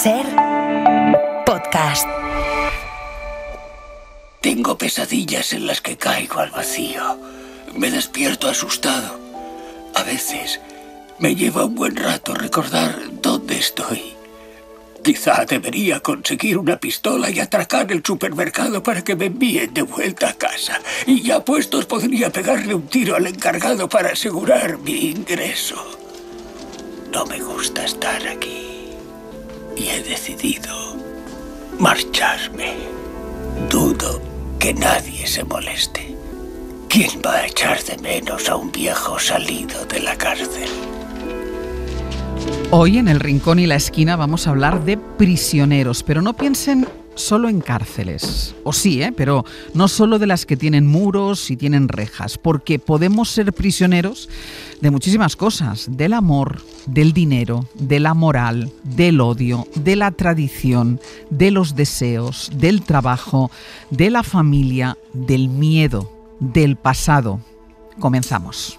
Ser podcast. Tengo pesadillas en las que caigo al vacío. Me despierto asustado. A veces me lleva un buen rato recordar dónde estoy. Quizá debería conseguir una pistola y atracar el supermercado para que me envíen de vuelta a casa. Y ya puestos podría pegarle un tiro al encargado para asegurar mi ingreso. No me gusta estar aquí. Y he decidido marcharme. Dudo que nadie se moleste. ¿Quién va a echar de menos a un viejo salido de la cárcel? Hoy en El Rincón y la Esquina vamos a hablar de prisioneros, pero no piensen solo en cárceles. O sí, pero no solo de las que tienen muros y tienen rejas, porque podemos ser prisioneros de muchísimas cosas, del amor, del dinero, de la moral, del odio, de la tradición, de los deseos, del trabajo, de la familia, del miedo, del pasado. Comenzamos.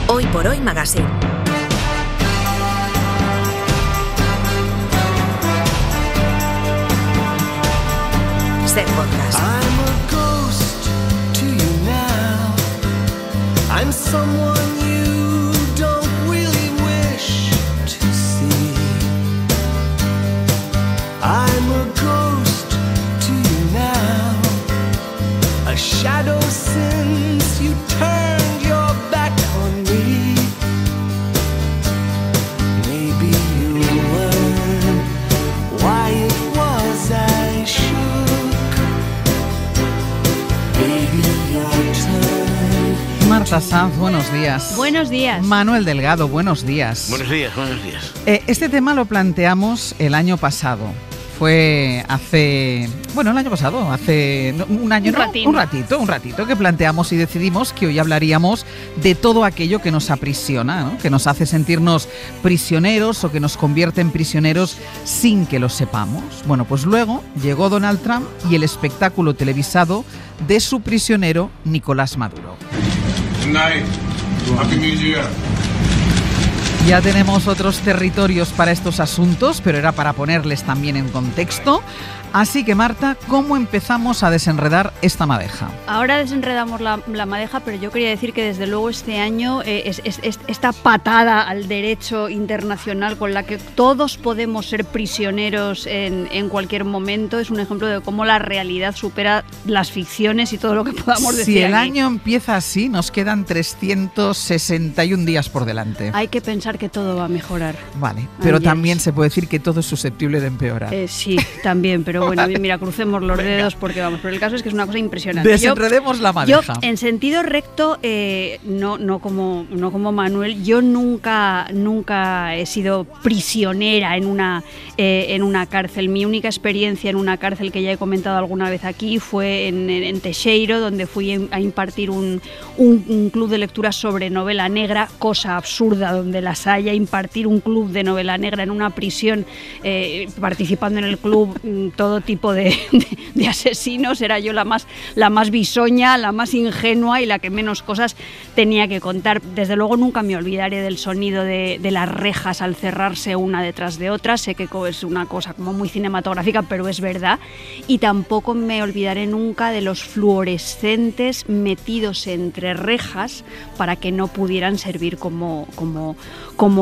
Hoy por Hoy Magazine. Ser podcast. I'm a ghost to you now. I'm someone you don't really wish to see. I'm a ghost to you now. A shadow since you turned your back on me. Maybe you'll learn why it was I should. Marta Sanz, buenos días. Buenos días. Manuel Delgado, buenos días. Buenos días, buenos días. Este tema lo planteamos el año pasado. Fue hace un año, un ratito que planteamos y decidimos que hoy hablaríamos de todo aquello que nos aprisiona, ¿no? Que nos hace sentirnos prisioneros o que nos convierte en prisioneros sin que lo sepamos. Bueno, pues luego llegó Donald Trump y el espectáculo televisado de su prisionero Nicolás Maduro. Good night. Happy New Year. Ya tenemos otros territorios para estos asuntos, pero era para ponerles también en contexto. Así que, Marta, ¿cómo empezamos a desenredar esta madeja? Ahora desenredamos la madeja, pero yo quería decir que desde luego este año esta patada al derecho internacional con la que todos podemos ser prisioneros en cualquier momento es un ejemplo de cómo la realidad supera las ficciones y todo lo que podamos decir. Si el aquí. año empieza así, nos quedan 361 días por delante. Hay que pensar que todo va a mejorar. Vale, pero también se puede decir que todo es susceptible de empeorar. Sí, también, pero bueno, vale. Mira, crucemos los dedos porque vamos, pero el caso es que es una cosa impresionante. Desenredemos la madeja. Yo, en sentido recto, no como Manuel, yo nunca he sido prisionera en una cárcel. Mi única experiencia en una cárcel, que ya he comentado alguna vez aquí, fue en Teixeiro, donde fui a impartir un club de lectura sobre novela negra, cosa absurda donde las haya, impartir un club de novela negra en una prisión, participando en el club todo tipo de asesinos. Era yo la más bisoña, la más ingenua y la que menos cosas tenía que contar. Desde luego nunca me olvidaré del sonido de las rejas al cerrarse una detrás de otra. Sé que es una cosa como muy cinematográfica, pero es verdad. Y tampoco me olvidaré nunca de los fluorescentes metidos entre rejas para que no pudieran servir como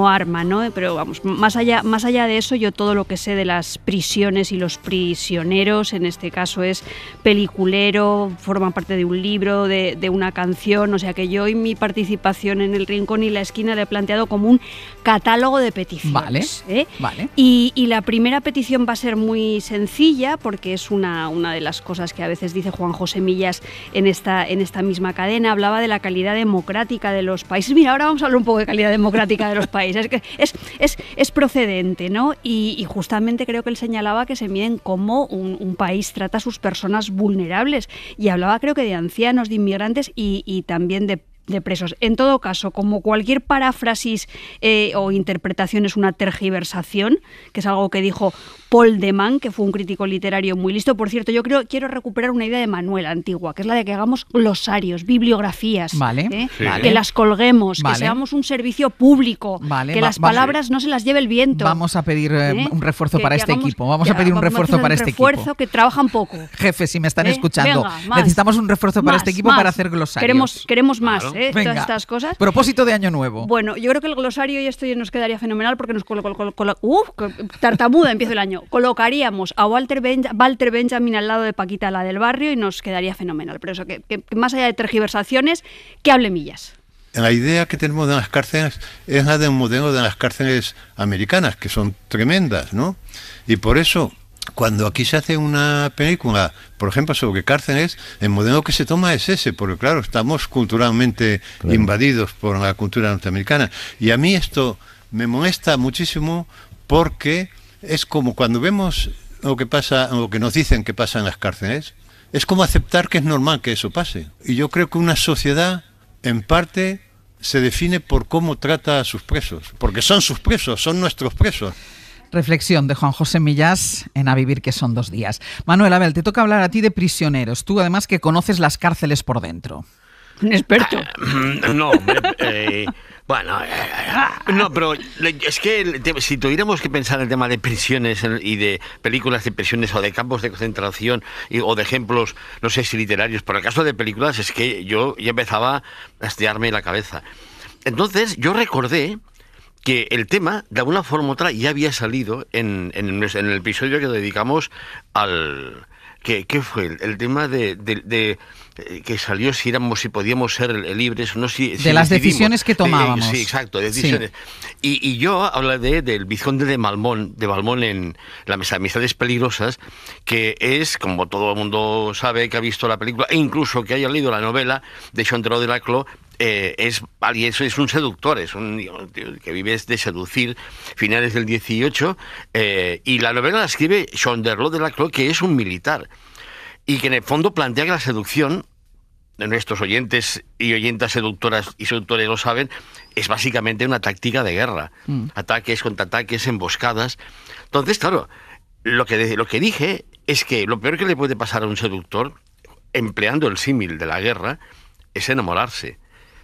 arma, ¿no? Pero vamos, más allá de eso, yo todo lo que sé de las prisiones y los prisioneros, en este caso es peliculero, forma parte de un libro, de una canción, o sea que yo y mi participación en El Rincón y la Esquina le he planteado como un catálogo de peticiones. Vale. Y la primera petición va a ser muy sencilla porque es una de las cosas que a veces dice Juan José Millas en esta misma cadena. Hablaba de la calidad democrática de los países. Mira, ahora vamos a hablar un poco de calidad democrática de los países, que es procedente, ¿no? Y justamente creo que él señalaba que se miden cómo un país trata a sus personas vulnerables, y hablaba creo que de ancianos, de inmigrantes y también de de presos. En todo caso, como cualquier paráfrasis o interpretación es una tergiversación, que es algo que dijo Paul de Man, que fue un crítico literario muy listo. Por cierto, yo quiero recuperar una idea de Manuel antigua, que es la de que hagamos glosarios, bibliografías, Vale. Sí. que las colguemos, Vale. que seamos un servicio público, Vale, que las palabras no se las lleve el viento. Vamos a pedir un refuerzo para este equipo. Vamos que a pedir un refuerzo para este equipo. refuerzo, que trabajan poco. Jefe, si me están escuchando, Venga, más. necesitamos un refuerzo para este equipo Más. para hacer glosarios. Queremos más, Claro. todas Venga. estas cosas. Propósito de año nuevo. Bueno, yo creo que el glosario, y esto ya nos quedaría fenomenal porque nos tartamuda empiezo el año. Colocaríamos a Walter Benjamin al lado de Paquita, la del barrio, y nos quedaría fenomenal. Pero eso, que más allá de tergiversaciones, que hable Millas. La idea que tenemos de las cárceles es la del modelo de las cárceles americanas, que son tremendas, ¿no? Y por eso, cuando aquí se hace una película, por ejemplo, sobre cárceles, el modelo que se toma es ese, porque claro, estamos culturalmente invadidos por la cultura norteamericana. Y a mí esto me molesta muchísimo porque es como cuando vemos lo que pasa, lo que nos dicen que pasa en las cárceles, es como aceptar que es normal que eso pase. Y yo creo que una sociedad, en parte, se define por cómo trata a sus presos, porque son sus presos, son nuestros presos. Reflexión de Juan José Millás en A vivir que son 2 días. Manuel, a ver, te toca hablar a ti de prisioneros. Tú, además, que conoces las cárceles por dentro. Un experto. No, hombre, no, pero es que si tuviéramos que pensar en el tema de prisiones y de películas de prisiones o de campos de concentración o de ejemplos, no sé si literarios, pero el caso de películas es que yo ya empezaba a estallarme la cabeza. Entonces yo recordé que el tema, de alguna forma u otra, ya había salido en el episodio que dedicamos al... ¿Qué fue? El tema de que salió si podíamos ser libres, no si de las decisiones que tomábamos. Sí, exacto, decisiones. Sí. Y yo hablaré del Vizconde de Balmón en Las amistades peligrosas, que es, como todo el mundo sabe, que ha visto la película, e incluso que haya leído la novela de Chandero de Laclos, es un seductor, es un tío que vive de seducir, finales del 18, y la novela la escribe Chandero de Laclos, que es un militar, y que en el fondo plantea que la seducción, nuestros oyentes y oyentas seductoras y seductores lo saben, es básicamente una táctica de guerra. Ataques, contraataques, emboscadas. Entonces, claro, lo que dije es que lo peor que le puede pasar a un seductor, empleando el símil de la guerra, es enamorarse.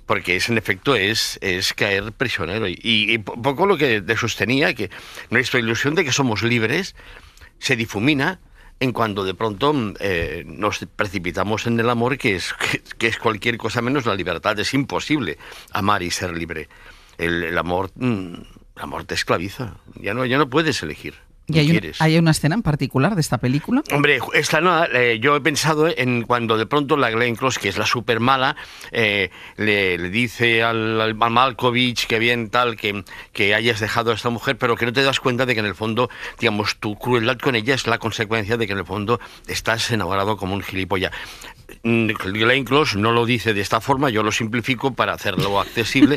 Porque en efecto es caer prisionero. Y poco lo que sostenía, que nuestra ilusión de que somos libres se difumina en cuando de pronto nos precipitamos en el amor, que es cualquier cosa menos la libertad. Es imposible amar y ser libre. El amor te esclaviza. Ya no puedes elegir. ¿Y hay una escena en particular de esta película? Hombre, yo he pensado en cuando de pronto la Glenn Close, que es la super mala, le dice al Malkovich que bien tal, que hayas dejado a esta mujer, pero que no te das cuenta de que en el fondo, digamos, tu crueldad con ella es la consecuencia de que en el fondo estás enamorado como un gilipollas. Glenn Close no lo dice de esta forma, yo lo simplifico para hacerlo accesible,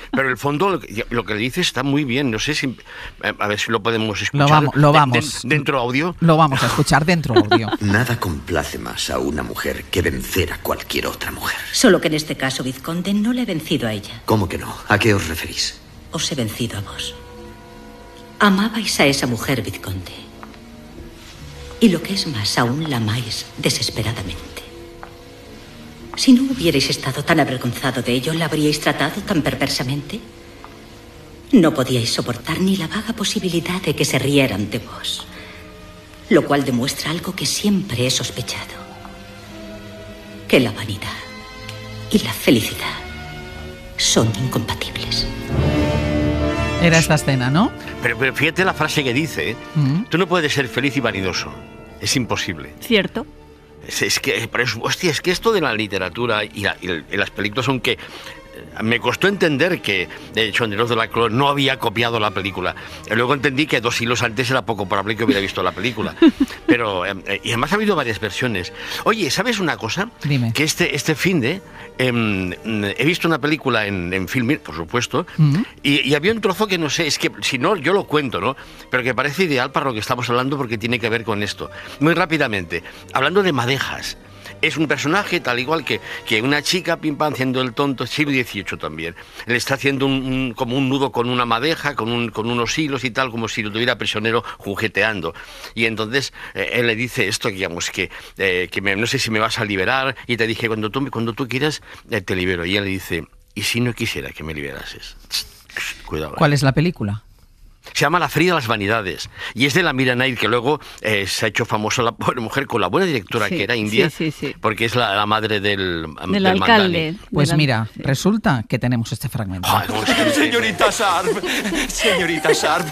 pero en el fondo lo que le dice está muy bien. No sé si a ver si lo podemos escuchar. Lo vamos. ¿Dentro audio? Lo vamos a escuchar dentro audio. Nada complace más a una mujer que vencer a cualquier otra mujer. Solo que en este caso, Vizconde, no le he vencido a ella. ¿Cómo que no? ¿A qué os referís? Os he vencido a vos. Amabais a esa mujer, Vizconde. Y lo que es más, aún la amáis desesperadamente. Si no hubierais estado tan avergonzado de ello, ¿la habríais tratado tan perversamente? No podíais soportar ni la vaga posibilidad de que se rieran de vos. Lo cual demuestra algo que siempre he sospechado. Que la vanidad y la felicidad son incompatibles. Era esta escena, ¿no? Pero fíjate la frase que dice, tú no puedes ser feliz y vanidoso. Es imposible. Cierto. Es que esto de la literatura y las películas, aunque me costó entender que Chandero de Laclos no había copiado la película. Luego entendí que 2 siglos antes era poco probable que hubiera visto la película. Pero, y además ha habido varias versiones. Oye, ¿sabes una cosa? Dime. Que este finde he visto una película en Filmin, por supuesto, y había un trozo que no sé, es que si no, yo lo cuento, ¿no? Pero que parece ideal para lo que estamos hablando porque tiene que ver con esto. Muy rápidamente, hablando de madejas. es un personaje tal igual que una chica, pim pam, haciendo el tonto, siglo XVIII también. Él está haciendo como un nudo con una madeja, con unos hilos y tal, como si lo tuviera prisionero jugueteando. Y entonces él le dice esto, digamos, que no sé si me vas a liberar, y te dije, cuando tú quieras, te libero. Y él le dice, ¿y si no quisiera que me liberases? Cuidado. ¿Cuál es la película? Se llama La Feria de las Vanidades y es de la Mira Nair, que luego se ha hecho famosa la pobre mujer con la buena directora que era india, porque es la madre del alcalde. Pues mira, resulta que tenemos este fragmento. Señorita Sharp,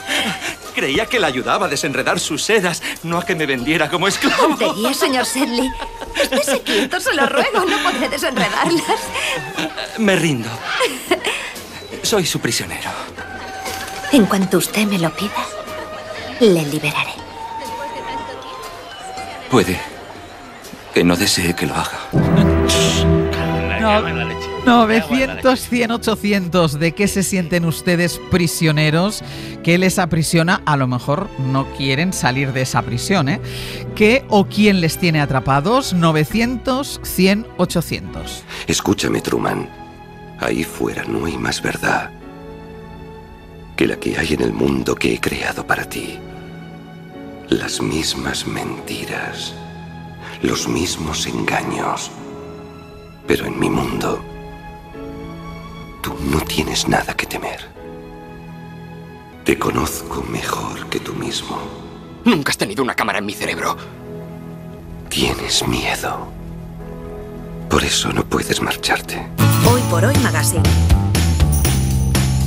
creía que la ayudaba a desenredar sus sedas, no a que me vendiera como esclavo. Tontería, señor Sedley. Estése quieto, se lo ruego, no podré desenredarlas. Me rindo. Soy su prisionero. En cuanto usted me lo pida, le liberaré. Puede que no desee que lo haga. 900, 100, 800. ¿De qué se sienten ustedes prisioneros? ¿Qué les aprisiona? A lo mejor no quieren salir de esa prisión, ¿eh? ¿Qué o quién les tiene atrapados? 900, 100, 800. Escúchame, Truman. Ahí fuera no hay más verdad que la que hay en el mundo que he creado para ti. Las mismas mentiras, los mismos engaños. Pero en mi mundo, tú no tienes nada que temer. Te conozco mejor que tú mismo. Nunca has tenido una cámara en mi cerebro. Tienes miedo. Por eso no puedes marcharte. Hoy por Hoy Magazine.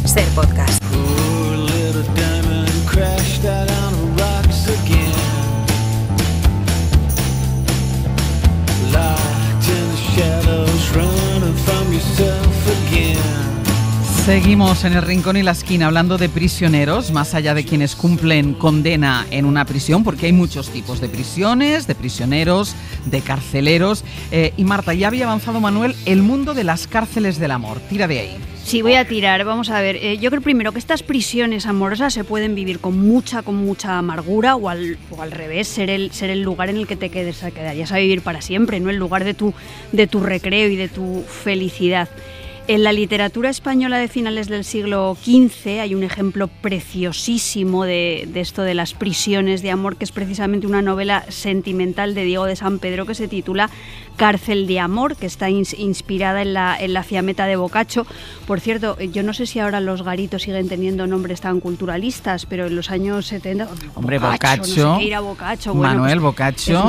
Ser podcast. Seguimos en el rincón y la esquina hablando de prisioneros, más allá de quienes cumplen condena en una prisión, porque hay muchos tipos de prisiones, de prisioneros, de carceleros. Y Marta, ya había avanzado Manuel el mundo de las cárceles del amor. Tira de ahí. Sí, voy a tirar. Vamos a ver. Yo creo primero que estas prisiones amorosas se pueden vivir con mucha amargura o al revés, ser el lugar en el que te quedarías a vivir para siempre, ¿no? El lugar de tu recreo y de tu felicidad. En la literatura española de finales del siglo XV hay un ejemplo preciosísimo de esto de las prisiones de amor, que es precisamente una novela sentimental de Diego de San Pedro que se titula Cárcel de amor, que está inspirada en la Fiametta de Boccaccio. Por cierto, yo no sé si ahora los garitos siguen teniendo nombres tan culturalistas, pero en los años 70... Hombre, Boccaccio, no sé qué ir a Boccaccio. Manuel, bueno, Boccaccio...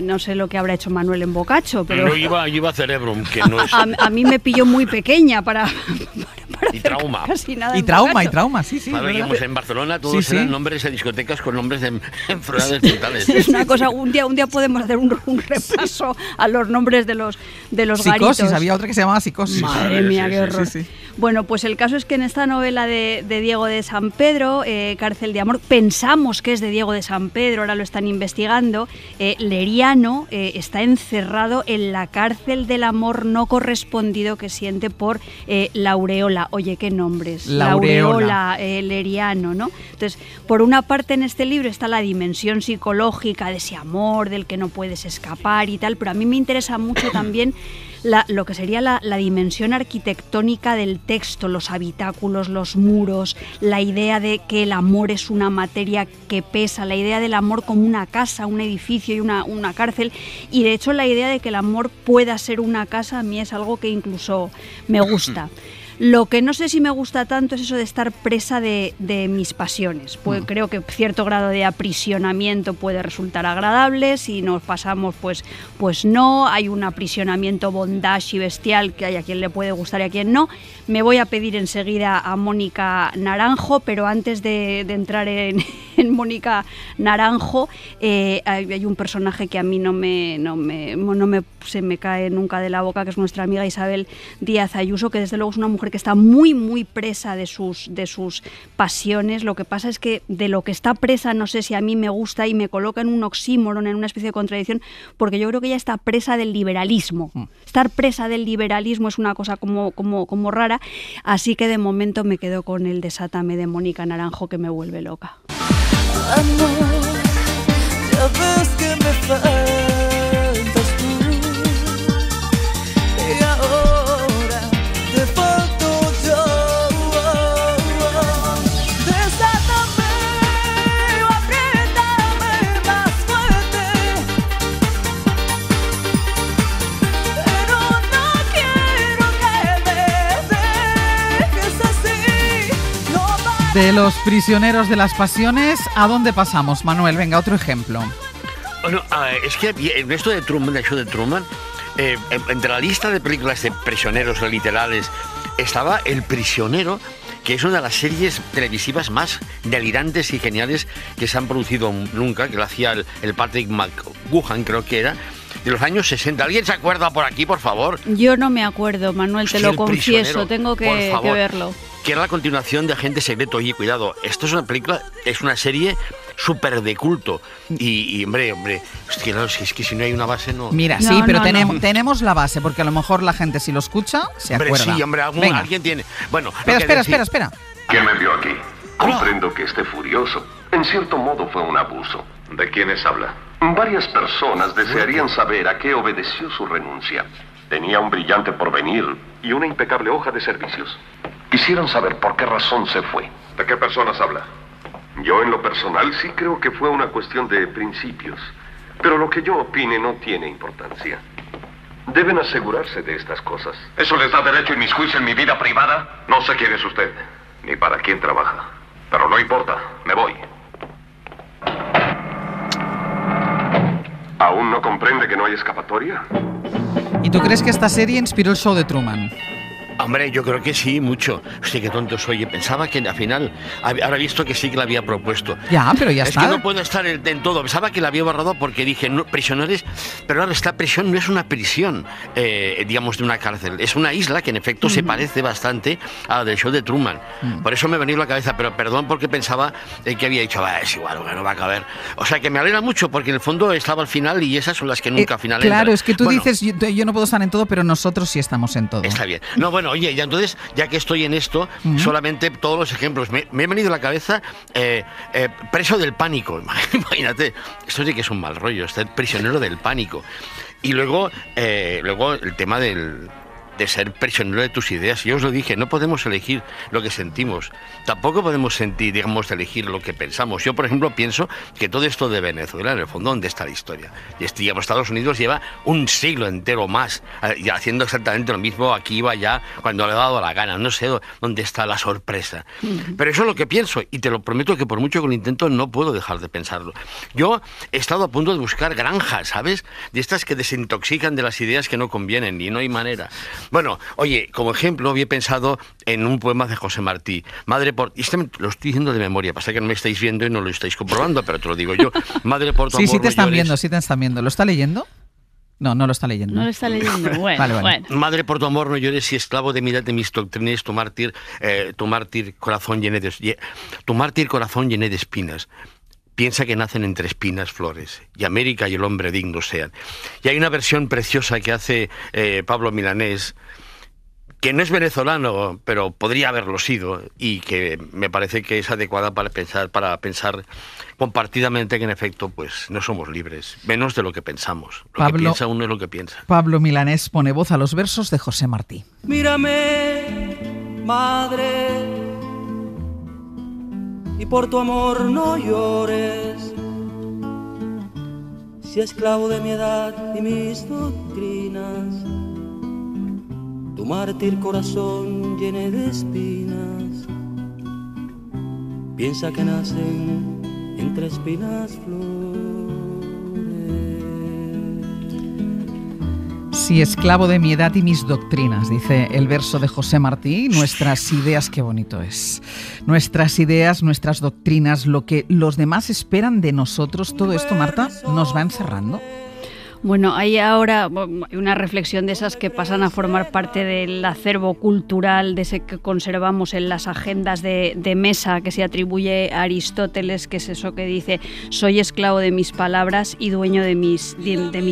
no sé lo que habrá hecho Manuel en Boccaccio, pero... Yo iba a Cerebrum, que no es... a mí me pilló muy pequeña para y trauma. Casi nada y trauma, sí. Claro, íbamos en Barcelona, todos eran nombres de discotecas con nombres de enfermedades mentales. Es una cosa, un día podemos hacer un repaso a los nombres de los Psicosis, garitos. había otra que se llamaba Psicosis. Madre mía, qué horror. Sí. Bueno, pues el caso es que en esta novela de Diego de San Pedro, Cárcel de amor, pensamos que es de Diego de San Pedro, ahora lo están investigando. Leriano está encerrado en la cárcel del amor no correspondido que siente por Laureola. Oye, qué nombres. Laureola, Leriano, ¿no? Entonces, por una parte en este libro está la dimensión psicológica de ese amor del que no puedes escapar y tal, pero a mí me interesa mucho también lo que sería la dimensión arquitectónica del texto, los habitáculos, los muros, la idea de que el amor es una materia que pesa, la idea del amor como una casa, un edificio y una cárcel, y de hecho la idea de que el amor pueda ser una casa a mí es algo que incluso me gusta. Lo que no sé si me gusta tanto es eso de estar presa de mis pasiones. Pues creo que cierto grado de aprisionamiento puede resultar agradable. Si nos pasamos, pues no. Hay un aprisionamiento bondage y bestial que hay a quien le puede gustar y a quien no. Me voy a pedir enseguida a Mónica Naranjo, pero antes de entrar en Mónica Naranjo, hay un personaje que a mí se me cae nunca de la boca, que es nuestra amiga Isabel Díaz Ayuso, que desde luego es una mujer que está muy, muy presa de sus pasiones. Lo que pasa es que de lo que está presa no sé si a mí me gusta y me coloca en un oxímoron, en una especie de contradicción, porque yo creo que ella está presa del liberalismo. Estar presa del liberalismo es una cosa como rara, así que de momento me quedo con el Desátame de Mónica Naranjo, que me vuelve loca. Amor, ya ves que me faltas tú. De los prisioneros de las pasiones, ¿a dónde pasamos, Manuel? Venga, otro ejemplo. Bueno, es que en esto de Truman, el show de Truman, entre la lista de películas de prisioneros literales estaba El prisionero, que es una de las series televisivas más delirantes y geniales que se han producido nunca, que lo hacía el Patrick McGoohan, creo que era, de los años 60. ¿Alguien se acuerda por aquí, por favor? Yo no me acuerdo, Manuel, te lo confieso, tengo que verlo. Que era la continuación de Agente Secreto. Oye, cuidado, esto es una película, es una serie súper de culto. Y hombre, es que si no hay una base no... Mira, sí, pero tenemos la base, porque a lo mejor la gente si lo escucha se acuerda. Sí, hombre, alguien tiene... Bueno, espera. ¿Quién me envió aquí? Comprendo que esté furioso. En cierto modo fue un abuso. ¿De quiénes habla? Varias personas desearían saber a qué obedeció su renuncia. Tenía un brillante porvenir y una impecable hoja de servicios. Quisieran saber por qué razón se fue. ¿De qué personas habla? Yo en lo personal sí creo que fue una cuestión de principios. Pero lo que yo opine no tiene importancia. Deben asegurarse de estas cosas. ¿Eso les da derecho a inmiscuirse en mi vida privada? No sé quién es usted, ni para quién trabaja. Pero no importa, me voy. ¿Aún no comprende que no hay escapatoria? ¿Y tú crees que esta serie inspiró el show de Truman? Hombre, yo creo que sí, mucho. Hostia, qué tonto soy. Pensaba que al final, ahora he visto que sí que la había propuesto. Ya, pero ya está. Es que no puedo estar en todo. Pensaba que la había borrado porque dije, no, prisioneros, pero ahora esta prisión no es una prisión, digamos, de una cárcel. Es una isla que en efecto se parece bastante a la del show de Truman. Por eso me ha venido a la cabeza, pero perdón porque pensaba que había dicho, es igual, no va a caber. O sea, que me alegra mucho porque en el fondo estaba al final y esas son las que nunca al final entran. Claro, es que tú dices, yo no puedo estar en todo, pero nosotros sí estamos en todo. Está bien. No, bueno, oye, ya entonces, ya que estoy en esto, solamente todos los ejemplos. Me he venido a la cabeza Preso del pánico. Imagínate, esto sí que es un mal rollo, este prisionero del pánico. Y luego el tema de ser prisionero de tus ideas. Yo os lo dije, no podemos elegir lo que sentimos. Tampoco podemos elegir lo que pensamos. Yo, por ejemplo, pienso que todo esto de Venezuela, en el fondo, ¿dónde está la historia? Y Estados Unidos lleva un siglo entero más haciendo exactamente lo mismo aquí y allá cuando le ha dado la gana. No sé dónde está la sorpresa. Pero eso es lo que pienso y te lo prometo que por mucho que lo intento no puedo dejar de pensarlo. Yo he estado a punto de buscar granjas, ¿sabes? De estas que desintoxican de las ideas que no convienen y no hay manera. Bueno, oye, como ejemplo había pensado en un poema de José Martí. Y este lo estoy diciendo de memoria, pasa que no me estáis viendo y no lo estáis comprobando, pero te lo digo yo. Madre, por tu amor, sí te están viendo, sí te están viendo. ¿Lo está leyendo? No lo está leyendo. No lo está leyendo, bueno. Madre, por tu amor no llores y esclavo de mi edad, de mis doctrinas, tu mártir corazón llené de espinas. Piensa que nacen entre espinas flores, y América y el hombre digno sean. Y hay una versión preciosa que hace Pablo Milanés, que no es venezolano, pero podría haberlo sido, y que me parece que es adecuada para pensar compartidamente que en efecto pues no somos libres, menos de lo que pensamos. Lo que piensa uno es lo que piensa. Pablo Milanés pone voz a los versos de José Martí. Mírame, madre, y por tu amor no llores, si esclavo de mi edad y mis doctrinas, tu mártir corazón llene de espinas, piensa que nacen entre espinas flores. Sí, esclavo de mi edad y mis doctrinas, dice el verso de José Martí. Nuestras ideas, qué bonito es. Nuestras ideas, nuestras doctrinas, lo que los demás esperan de nosotros, todo esto, Marta, nos va encerrando. Bueno, hay ahora una reflexión de esas que pasan a formar parte del acervo cultural, de ese que conservamos en las agendas de mesa que se atribuye a Aristóteles, que es eso que dice: soy esclavo de mis palabras y dueño de mis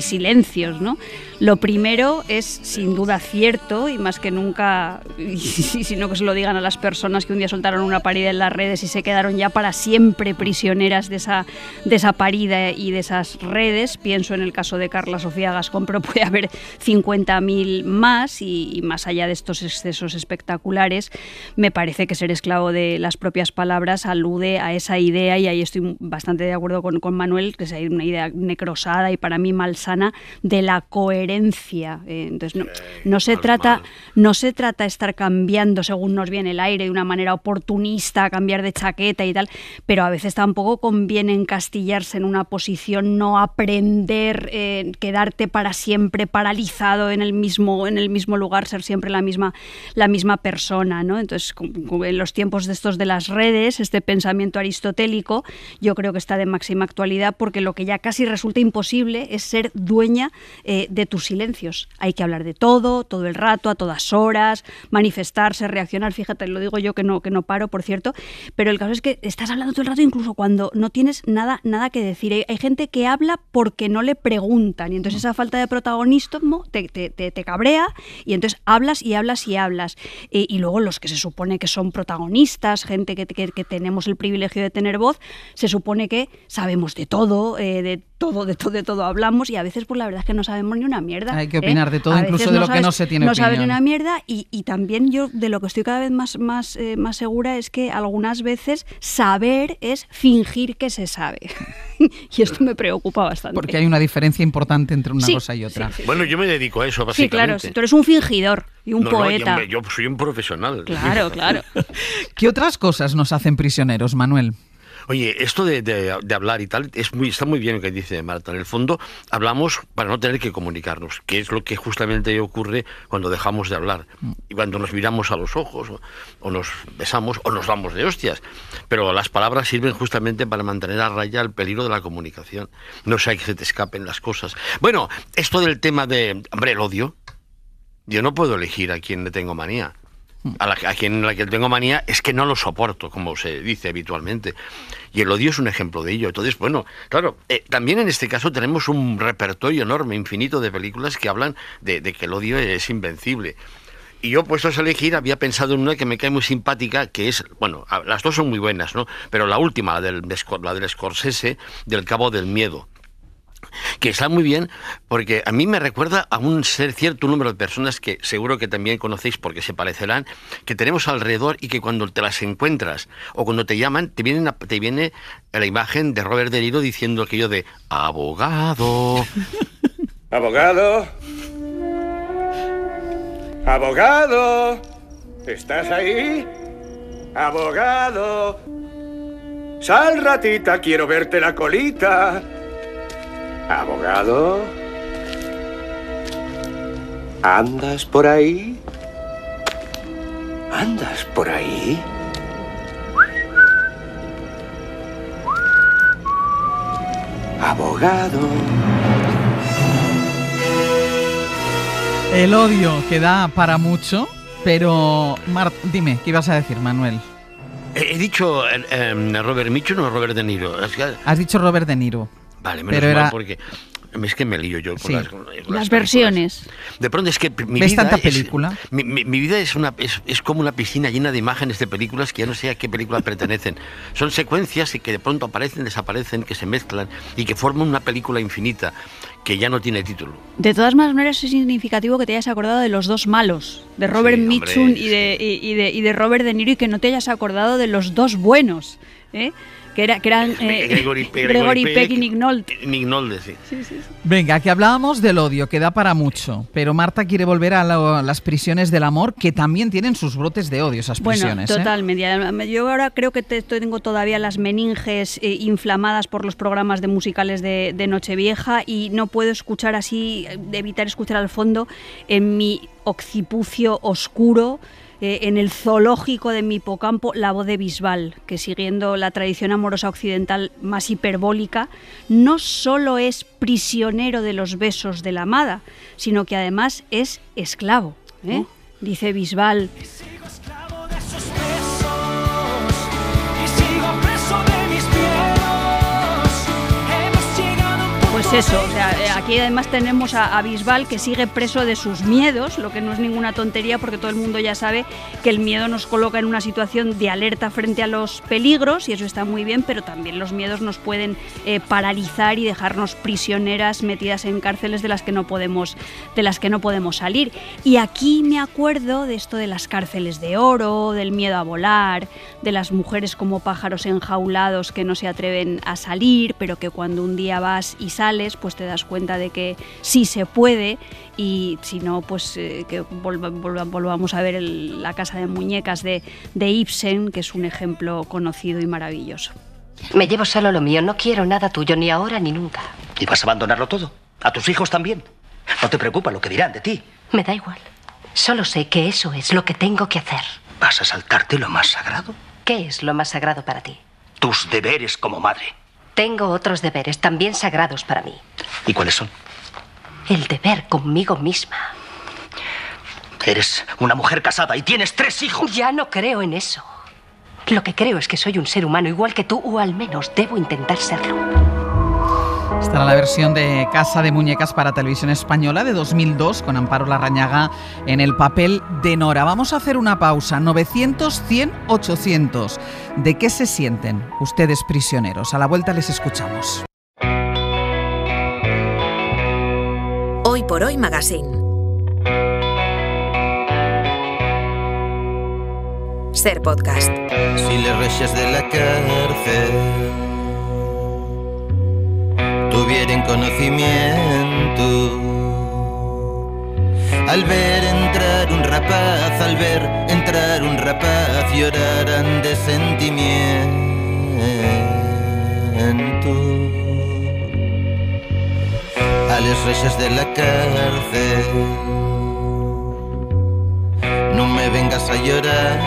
silencios, ¿no? Lo primero es sin duda cierto, y más que nunca, y sino que se lo digan a las personas que un día soltaron una parida en las redes y se quedaron ya para siempre prisioneras de esa parida y de esas redes. Pienso en el caso de Carla Sofía Gascón, pero puede haber 50.000 más, y más allá de estos excesos espectaculares, me parece que ser esclavo de las propias palabras alude a esa idea, y ahí estoy bastante de acuerdo con Manuel, que es una idea necrosada y para mí malsana, de la coherencia. Entonces no se trata de estar cambiando según nos viene el aire de una manera oportunista, cambiar de chaqueta y tal, pero a veces tampoco conviene encastillarse en una posición, no aprender, quedarte para siempre paralizado en el mismo lugar, ser siempre la misma persona, ¿no? Entonces, en los tiempos de estos de las redes, este pensamiento aristotélico yo creo que está de máxima actualidad, porque lo que ya casi resulta imposible es ser dueña de tus silencios. Hay que hablar de todo el rato, a todas horas, manifestarse, reaccionar. Fíjate, lo digo yo que no paro, por cierto, pero el caso es que estás hablando todo el rato incluso cuando no tienes nada que decir. Hay gente que habla porque no le preguntan, y entonces esa falta de protagonismo te cabrea, y entonces hablas y hablas y hablas. Y luego los que se supone que son protagonistas, gente que tenemos el privilegio de tener voz, se supone que sabemos de todo hablamos, y a veces pues la verdad es que no sabemos ni una mierda. Hay que opinar de todo, incluso de lo que no se tiene opinión. No sabes ni una mierda, y también yo de lo que estoy cada vez más segura es que algunas veces saber es fingir que se sabe. Y esto me preocupa bastante. Porque hay una diferencia importante entre una cosa y otra. Sí. Bueno, yo me dedico a eso, básicamente. Sí, claro, tú eres un fingidor y un poeta. Yo soy un profesional. Claro. ¿Qué otras cosas nos hacen prisioneros, Manuel? Oye, esto de hablar y tal, está muy bien lo que dice Marta. En el fondo, hablamos para no tener que comunicarnos, que es lo que justamente ocurre cuando dejamos de hablar. Y cuando nos miramos a los ojos, o nos besamos, o nos damos de hostias. Pero las palabras sirven justamente para mantener a raya el peligro de la comunicación. No sea que se te escapen las cosas. Bueno, esto del tema de, el odio. Yo no puedo elegir a quién le tengo manía. A quien la que tengo manía es que no lo soporto, como se dice habitualmente. Y el odio es un ejemplo de ello. Entonces, bueno, claro, también en este caso tenemos un repertorio enorme, infinito de películas que hablan de que el odio es invencible. Y yo, puestos a elegir, había pensado en una que me cae muy simpática, que es, bueno, las dos son muy buenas, ¿no? Pero la última, la del Scorsese, del Cabo del Miedo, que está muy bien, porque a mí me recuerda a un cierto número de personas que seguro que también conocéis porque se parecerán, que tenemos alrededor, y que cuando te las encuentras o cuando te llaman, te viene la imagen de Robert De Niro diciendo aquello de abogado. Abogado. Abogado. ¿Estás ahí? Abogado. Sal, ratita, quiero verte la colita. ¿Abogado? ¿Andas por ahí? ¿Andas por ahí? Abogado. El odio que da para mucho, pero dime, ¿qué ibas a decir, Manuel? He dicho Robert Mitchum o Robert De Niro. Has dicho Robert De Niro. Vale, menos mal, porque es que me lío yo con las versiones. De pronto es que mi ¿ves vida tanta película? Mi vida es como una piscina llena de imágenes de películas que ya no sé a qué película pertenecen. Son secuencias que de pronto aparecen, desaparecen, que se mezclan y que forman una película infinita que ya no tiene título. De todas maneras, es significativo que te hayas acordado de los dos malos, de Robert Mitchum y de Robert De Niro, y que no te hayas acordado de los dos buenos, que eran Gregory Peck y Nick Nolte. Sí. Venga, que hablábamos del odio, que da para mucho, pero Marta quiere volver a las prisiones del amor, que también tienen sus brotes de odio, esas prisiones. Bueno, totalmente. Yo ahora creo que tengo todavía las meninges inflamadas por los programas de musicales de Nochevieja, y no puedo escuchar así, evitar escuchar al fondo, en mi occipucio oscuro, en el zoológico de mi hipocampo, la voz de Bisbal, que siguiendo la tradición amorosa occidental más hiperbólica, no solo es prisionero de los besos de la amada, sino que además es esclavo. Dice Bisbal: Pues eso, o sea, aquí además tenemos a Bisbal, que sigue preso de sus miedos, lo que no es ninguna tontería porque todo el mundo ya sabe que el miedo nos coloca en una situación de alerta frente a los peligros y eso está muy bien, pero también los miedos nos pueden paralizar y dejarnos prisioneras metidas en cárceles de las que no podemos salir. Y aquí me acuerdo de esto de las cárceles de oro, del miedo a volar, de las mujeres como pájaros enjaulados que no se atreven a salir, pero que cuando un día vas y sales, pues te das cuenta de que sí se puede, y si no, pues que volvamos a ver La casa de muñecas de Ibsen, que es un ejemplo conocido y maravilloso. Me llevo solo lo mío, no quiero nada tuyo, ni ahora ni nunca. ¿Y vas a abandonarlo todo? ¿A tus hijos también? ¿No te preocupa lo que dirán de ti? Me da igual. Solo sé que eso es lo que tengo que hacer. ¿Vas a saltarte lo más sagrado? ¿Qué es lo más sagrado para ti? Tus deberes como madre. Tengo otros deberes también sagrados para mí. ¿Y cuáles son? El deber conmigo misma. Eres una mujer casada y tienes 3 hijos. Ya no creo en eso. Lo que creo es que soy un ser humano igual que tú, o al menos debo intentar serlo. Estará la versión de Casa de Muñecas para Televisión Española de 2002 con Amparo Larrañaga en el papel de Nora. Vamos a hacer una pausa. 900, 100, 800. ¿De qué se sienten ustedes prisioneros? A la vuelta les escuchamos. Hoy por Hoy Magazine. Ser podcast. Si les reixes de la cárcel tuvieran conocimiento, al ver entrar un rapaz llorarán de sentimiento. A les reixes de la cárcel no me vengas a llorar.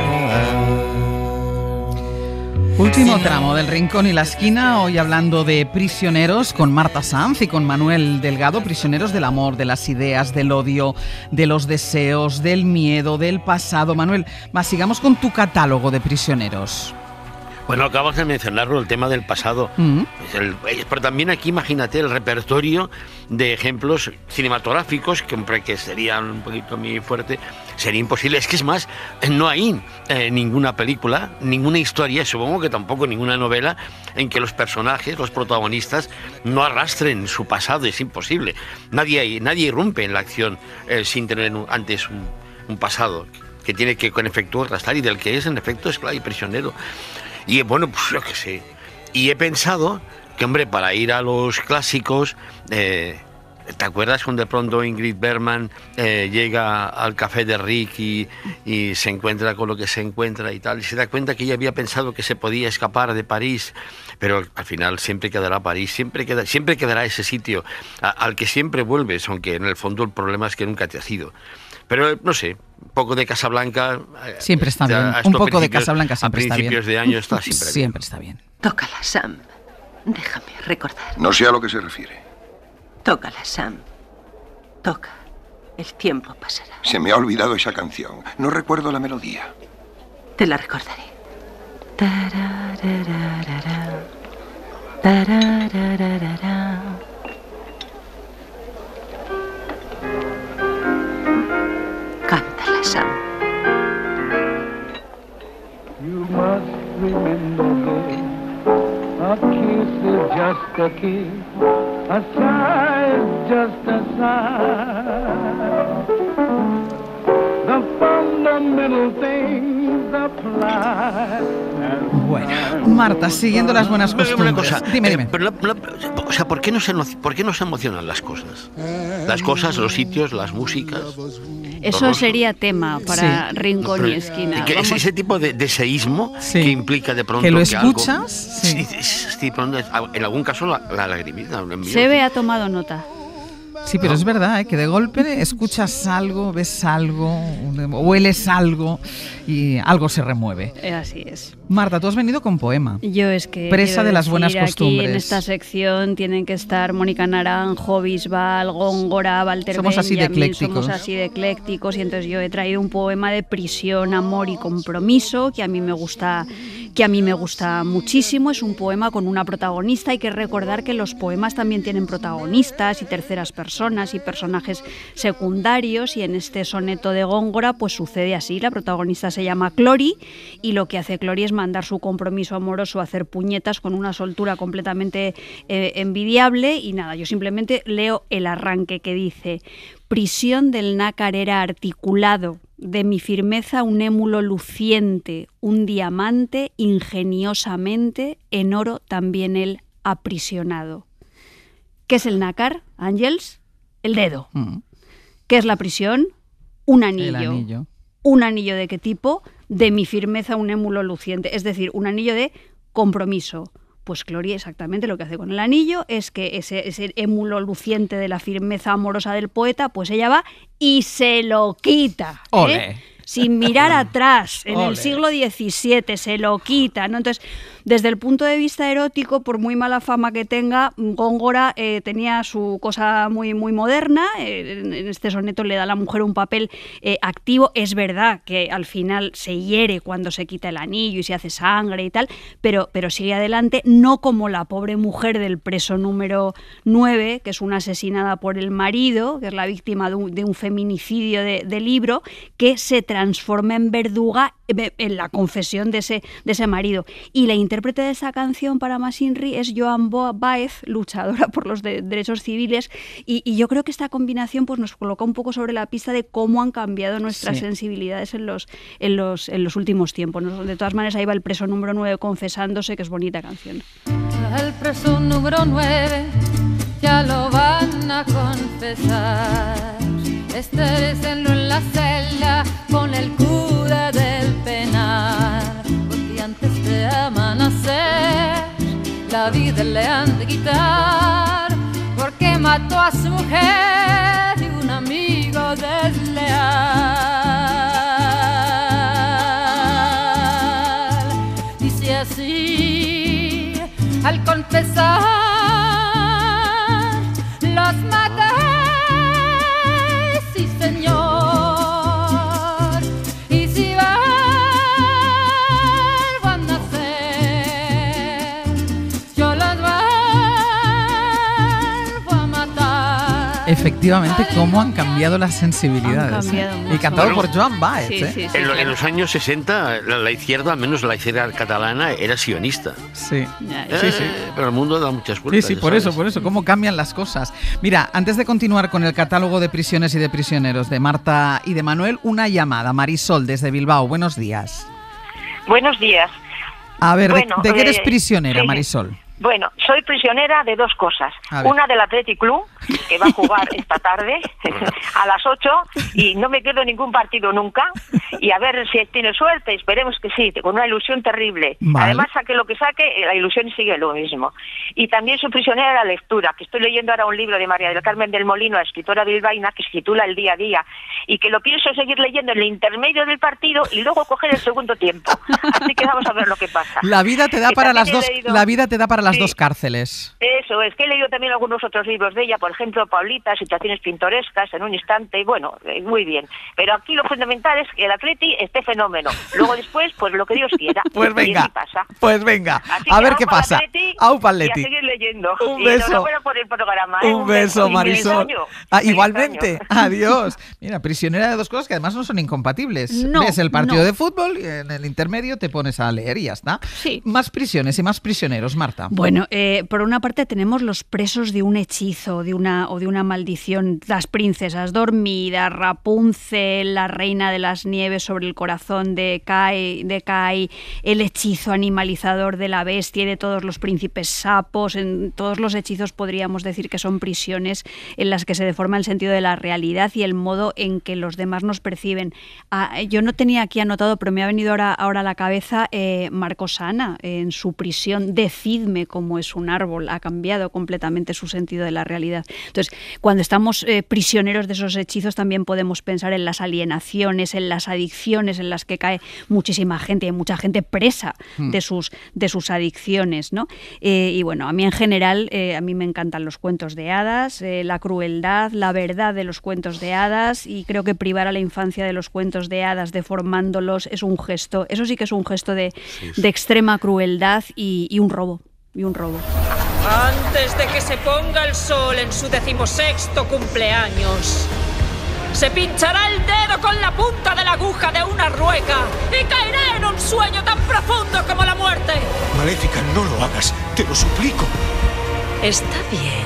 Último tramo del Rincón y la Esquina, hoy hablando de prisioneros con Marta Sanz y con Manuel Delgado, prisioneros del amor, de las ideas, del odio, de los deseos, del miedo, del pasado. Manuel, sigamos con tu catálogo de prisioneros. Bueno, acabas de mencionarlo, el tema del pasado. Pero también aquí imagínate el repertorio de ejemplos cinematográficos, que hombre, que serían un poquito muy fuerte, sería imposible. Es que es más, no hay ninguna película, ninguna historia, supongo que tampoco ninguna novela, en que los personajes, los protagonistas, no arrastren su pasado. Es imposible. Nadie irrumpe en la acción sin tener antes un pasado que tiene que con efecto arrastrar y del que es en efecto esclavo y prisionero. Y bueno, pues yo qué sé. Y he pensado que, hombre, para ir a los clásicos, ¿te acuerdas cuando de pronto Ingrid Bergman llega al café de Rick y se encuentra con lo que se encuentra y tal? Y se da cuenta que ella había pensado que se podía escapar de París, pero al final siempre quedará París, siempre quedará ese sitio al que siempre vuelves, aunque en el fondo el problema es que nunca te has ido. Pero, no sé, un poco de Casablanca... Siempre está bien. Un poco de Casablanca siempre está bien. A principios de año está siempre bien. Siempre está bien. Tócala, Sam. Déjame recordar. No sé a lo que se refiere. Tócala, Sam. Toca. El tiempo pasará. Se me ha olvidado esa canción. No recuerdo la melodía. Te la recordaré. Tararararara. Tararararara. Cántala, Sam. You must remember this. A kiss is just a kiss. A sigh is just a sigh. The fundamental things apply. Bueno, Marta, siguiendo las buenas costumbres. Una cosa, dime. Pero o sea, ¿por qué no se emocionan las cosas? Las cosas, los sitios, las músicas. Eso sería tema para Rincón y Esquina. Ese tipo de seísmo que implica de pronto que lo que escuchas. Algo, sí, en algún caso la lagrimita. Sebe ha tomado nota. Sí, pero es verdad, que de golpe escuchas algo, ves algo, hueles algo y algo se remueve. Así es. Marta, tú has venido con poema. Yo es que presa de las buenas costumbres. Aquí en esta sección tienen que estar Mónica Naranjo, Bisbal, Góngora, Walter Somos así de Benjamin, eclécticos. somos así de eclécticos y entonces yo he traído un poema de prisión, amor y compromiso que a mí me gusta que a mí me gusta muchísimo. Es un poema con una protagonista. Hay que recordar que los poemas también tienen protagonistas y terceras personas y personajes secundarios, y en este soneto de Góngora pues sucede así. La protagonista se llama Clori y lo que hace Clori es mandar su compromiso amoroso a hacer puñetas con una soltura completamente envidiable. Y nada, yo simplemente leo el arranque que dice: prisión del nácar era articulado, de mi firmeza un émulo luciente, un diamante ingeniosamente en oro también él aprisionado. ¿Qué es el nácar, Ángels? El dedo. ¿Qué es la prisión? Un anillo. El anillo. ¿Un anillo de qué tipo? De mi firmeza un émulo luciente, es decir, un anillo de compromiso. Pues Clori exactamente lo que hace con el anillo es que ese émulo luciente de la firmeza amorosa del poeta, pues ella va y se lo quita. ¡Ole! Sin mirar atrás, en ¡Ole! el siglo XVII, se lo quita, ¿no? Entonces, desde el punto de vista erótico, por muy mala fama que tenga, Góngora tenía su cosa muy, muy moderna. En este soneto le da a la mujer un papel activo. Es verdad que al final se hiere cuando se quita el anillo y se hace sangre y tal, pero sigue adelante, no como la pobre mujer del preso número 9, que es una asesinada por el marido, que es la víctima de un feminicidio de Libro, que se transforma en verduga en la confesión de ese marido. Y la intérprete de esa canción para Masinri es Joan Baez, luchadora por los derechos civiles, y yo creo que esta combinación pues nos coloca un poco sobre la pista de cómo han cambiado nuestras sensibilidades en los últimos tiempos, ¿no? De todas maneras, ahí va el preso número 9 confesándose, que es bonita canción. El preso número 9 ya lo van a confesar. Estéresenlo en la celda con el cura del penal, porque antes de amanecer la vida le han de quitar, porque mató a su mujer y un amigo desleal. Dice así: al confesar los maté, sí señor, y si vuelvo a nacer, yo los vuelvo a matar. Efectivamente, cómo han cambiado las sensibilidades. Y cantado por Joan Baez. Sí, sí, sí, en los años 60, la izquierda, al menos la izquierda catalana, era sionista. Sí. Sí. Pero el mundo da muchas vueltas. Sí, por eso, cómo cambian las cosas. Mira, antes de continuar con el catálogo de prisiones y de prisioneros de Marta y de Manuel, una llamada. Marisol, desde Bilbao. Buenos días. Buenos días. A ver, Bueno, ¿de qué eres prisionera, sí. Marisol? Bueno, soy prisionera de dos cosas. A ver. Una del Athletic Club, que va a jugar esta tarde a las 8, y no me pierdo ningún partido nunca. Y a ver si tiene suerte, esperemos que sí, con una ilusión terrible. Vale. Además, saque lo que saque, la ilusión sigue lo mismo. Y también soy prisionera de la lectura, que estoy leyendo ahora un libro de María del Carmen del Molino, la escritora bilbaína, que se titula El día a día, y que lo pienso seguir leyendo en el intermedio del partido y luego coger el segundo tiempo. Así que vamos a ver lo que pasa. La vida te da Que para las también dos. he leído- La vida te da para las Sí. dos cárceles. Eso es, que he leído también algunos otros libros de ella, por ejemplo, Paulita, Situaciones pintorescas, En un instante, y bueno, muy bien. Pero aquí lo fundamental es que el Atleti esté fenómeno. Luego después, pues lo que Dios quiera. Pues Y venga, así pasa. pues venga, Así a que ver qué aupa al pasa. Atleti Aupa y Atleti. a seguir leyendo. Un Y beso. enhorabuena por el programa. Un beso, y Marisol. feliz año. Igualmente, Feliz año. adiós. Mira, prisionera de dos cosas que además no son incompatibles. No, Ves el partido no. de fútbol y en el intermedio te pones a leer y ya está. Sí. Más prisiones y más prisioneros, Marta. Bueno, por una parte tenemos los presos de un hechizo o de una maldición. Las princesas dormidas, Rapunzel, la reina de las nieves sobre el corazón de Kai, el hechizo animalizador de la bestia y de todos los príncipes sapos. En todos los hechizos podríamos decir que son prisiones en las que se deforma el sentido de la realidad y el modo en que los demás nos perciben. Yo no tenía aquí anotado, pero me ha venido ahora a la cabeza Marcos Ana en su prisión. Decidme cómo es un árbol. Ha cambiado completamente su sentido de la realidad. Entonces, cuando estamos prisioneros de esos hechizos, también podemos pensar en las alienaciones, en las adicciones en las que cae muchísima gente, hay mucha gente presa de sus adicciones, ¿no? Y bueno, a mí en general, a mí me encantan los cuentos de hadas, la crueldad, la verdad de los cuentos de hadas, y creo que privar a la infancia de los cuentos de hadas, deformándolos, es un gesto, eso sí que es un gesto de extrema crueldad y un robo. Antes de que se ponga el sol en su 16º cumpleaños, se pinchará el dedo con la punta de la aguja de una rueca y caerá en un sueño tan profundo como la muerte. Maléfica, no lo hagas, te lo suplico. Está bien.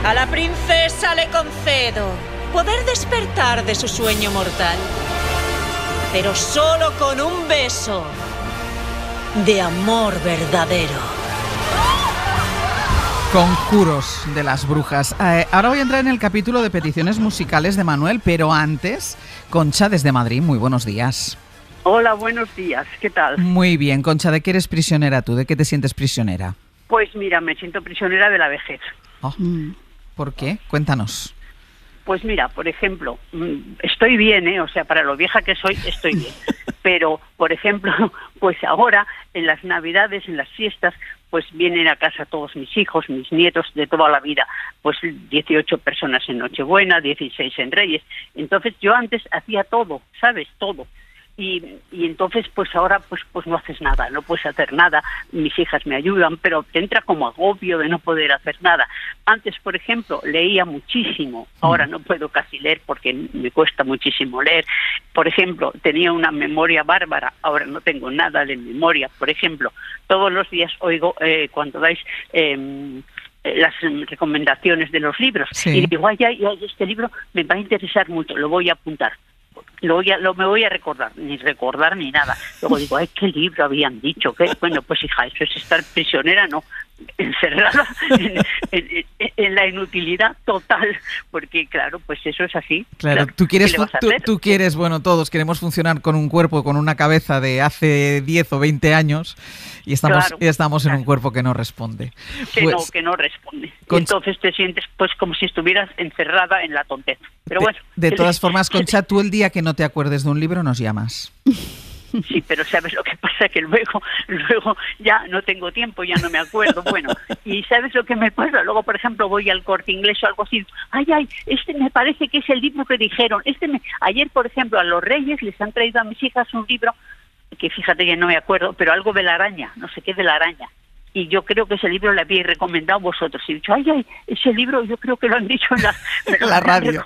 A la princesa le concedo poder despertar de su sueño mortal, pero solo con un beso de amor verdadero. Conjuros de las brujas. Ahora voy a entrar en el capítulo de peticiones musicales de Manuel, pero antes, Concha desde Madrid, muy buenos días. Hola, buenos días, ¿qué tal? Muy bien, Concha, ¿de qué eres prisionera tú? ¿De qué te sientes prisionera? Pues mira, me siento prisionera de la vejez. Oh, ¿por qué? Cuéntanos. Pues mira, por ejemplo, estoy bien, o sea, para lo vieja que soy, estoy bien. Pero, por ejemplo, pues ahora, en las Navidades, en las fiestas, pues vienen a casa todos mis hijos, mis nietos de toda la vida, pues 18 personas en Nochebuena, 16 en Reyes. Entonces yo antes hacía todo, ¿sabes? Todo. Y entonces pues ahora pues no haces nada, no puedes hacer nada, mis hijas me ayudan, pero te entra como agobio de no poder hacer nada. Antes, por ejemplo, leía muchísimo, ahora no puedo casi leer porque me cuesta muchísimo leer. Por ejemplo, tenía una memoria bárbara, ahora no tengo nada de memoria. Por ejemplo, todos los días oigo cuando dais las recomendaciones de los libros, y digo, ay, este libro me va a interesar mucho, lo voy a apuntar. Me voy a recordar, ni recordar ni nada. Luego digo, ay, ¿qué libro habían dicho? ¿Qué? Bueno, pues hija, eso es estar prisionera, no, encerrada en la inutilidad total, porque claro, pues eso es así. Claro, tú quieres, bueno, todos queremos funcionar con un cuerpo, con una cabeza de hace 10 o 20 años y estamos en un cuerpo que no responde. Que no responde. Entonces te sientes pues como si estuvieras encerrada en la tonteza. Pero bueno. De todas formas, Concha, tú el día que no te acuerdes de un libro nos llamas. Sí, pero ¿sabes lo que pasa? Que luego ya no tengo tiempo, ya no me acuerdo. Bueno, y ¿sabes lo que me pasa? Luego, por ejemplo, voy al Corte Inglés o algo así. Ay, este me parece que es el libro que dijeron. Ayer, por ejemplo, a los Reyes les han traído a mis hijas un libro que fíjate que no me acuerdo, pero algo de la araña, no sé qué de la araña. Y yo creo que ese libro le habíais recomendado vosotros. Y he dicho, ay, ese libro yo creo que lo han dicho en la radio.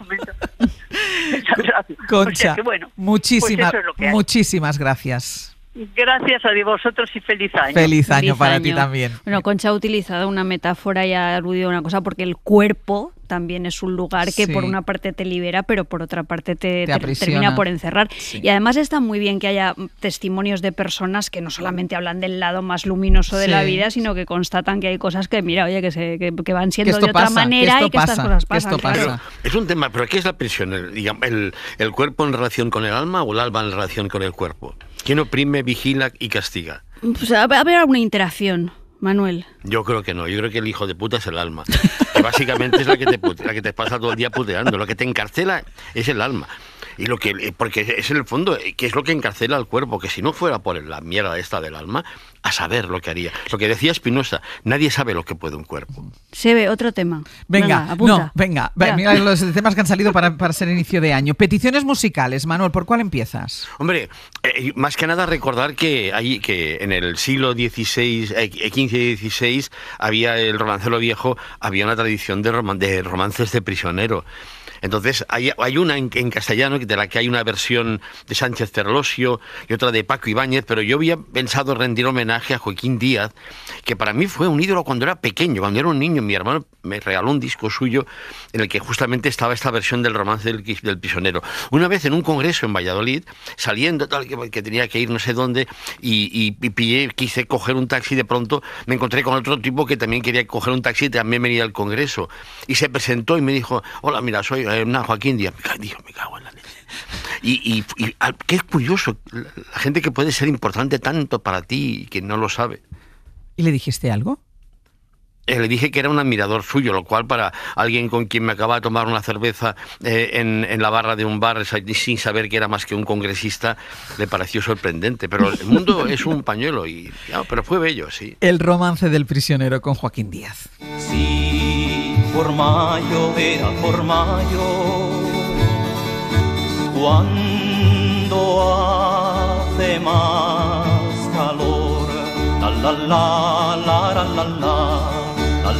Concha, o sea que, bueno, muchísimas pues gracias. Gracias a vosotros y feliz año. Feliz año para ti también. Bueno, Concha ha utilizado una metáfora y ha aludido a una cosa, porque el cuerpo también es un lugar que por una parte te libera, pero por otra parte te termina por encerrar. Sí. Y además está muy bien que haya testimonios de personas que no solamente hablan del lado más luminoso de la vida, sino que constatan que hay cosas que, mira, oye, que van siendo de otra manera y que estas cosas pasan. Claro. Es un tema, pero ¿qué es la prisión? ¿El cuerpo en relación con el alma o el alma en relación con el cuerpo? ¿Quién oprime, vigila y castiga? Pues a haber alguna interacción, Manuel. Yo creo que no, yo creo que el hijo de puta es el alma, que básicamente es la que te pasa todo el día puteando. Lo que te encarcela es el alma. Y porque es en el fondo, que es lo que encarcela al cuerpo, que si no fuera por la mierda esta del alma, a saber lo que haría. Lo que decía Spinoza, nadie sabe lo que puede un cuerpo. Se ve otro tema. Venga, mira los temas que han salido para ser inicio de año. Peticiones musicales, Manuel, ¿por cuál empiezas? Hombre, más que nada recordar que en el siglo XVI, XV y XVI, había el romancero viejo, había una tradición de romances de prisionero. Entonces hay una en castellano de la que hay una versión de Sánchez Cerlosio y otra de Paco Ibáñez, pero yo había pensado rendir homenaje a Joaquín Díaz, que para mí fue un ídolo cuando era pequeño, cuando era un niño. Mi hermano me regaló un disco suyo en el que justamente estaba esta versión del romance del prisionero. Una vez en un congreso en Valladolid, saliendo tal que tenía que ir no sé dónde, y quise coger un taxi, de pronto me encontré con otro tipo que también quería coger un taxi y también venía al congreso. Y se presentó y me dijo, hola, mira, soy Joaquín Díaz. Me cago en la leche. Y qué curioso, la gente que puede ser importante tanto para ti y que no lo sabe. ¿Y le dijiste algo? le dije que era un admirador suyo, lo cual para alguien con quien me acaba de tomar una cerveza en la barra de un bar sin saber que era más que un congresista, le pareció sorprendente. Pero el mundo es un pañuelo, pero fue bello, sí. El romance del prisionero con Joaquín Díaz. Sí, por mayo era por mayo, cuando hace más calor, la la la la la la la.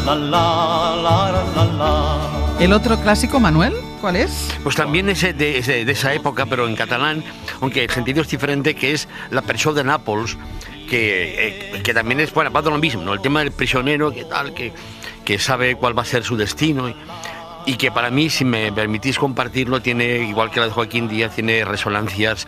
La, la, la, la, la. ¿El otro clásico, Manuel? ¿Cuál es? Pues también es de esa época, pero en catalán, aunque el sentido es diferente, que es La presó de Nàpols, que también es, bueno, aparte de lo mismo, ¿no? El tema del prisionero, que sabe cuál va a ser su destino y que para mí, si me permitís compartirlo, tiene, igual que la de Joaquín Díaz, tiene resonancias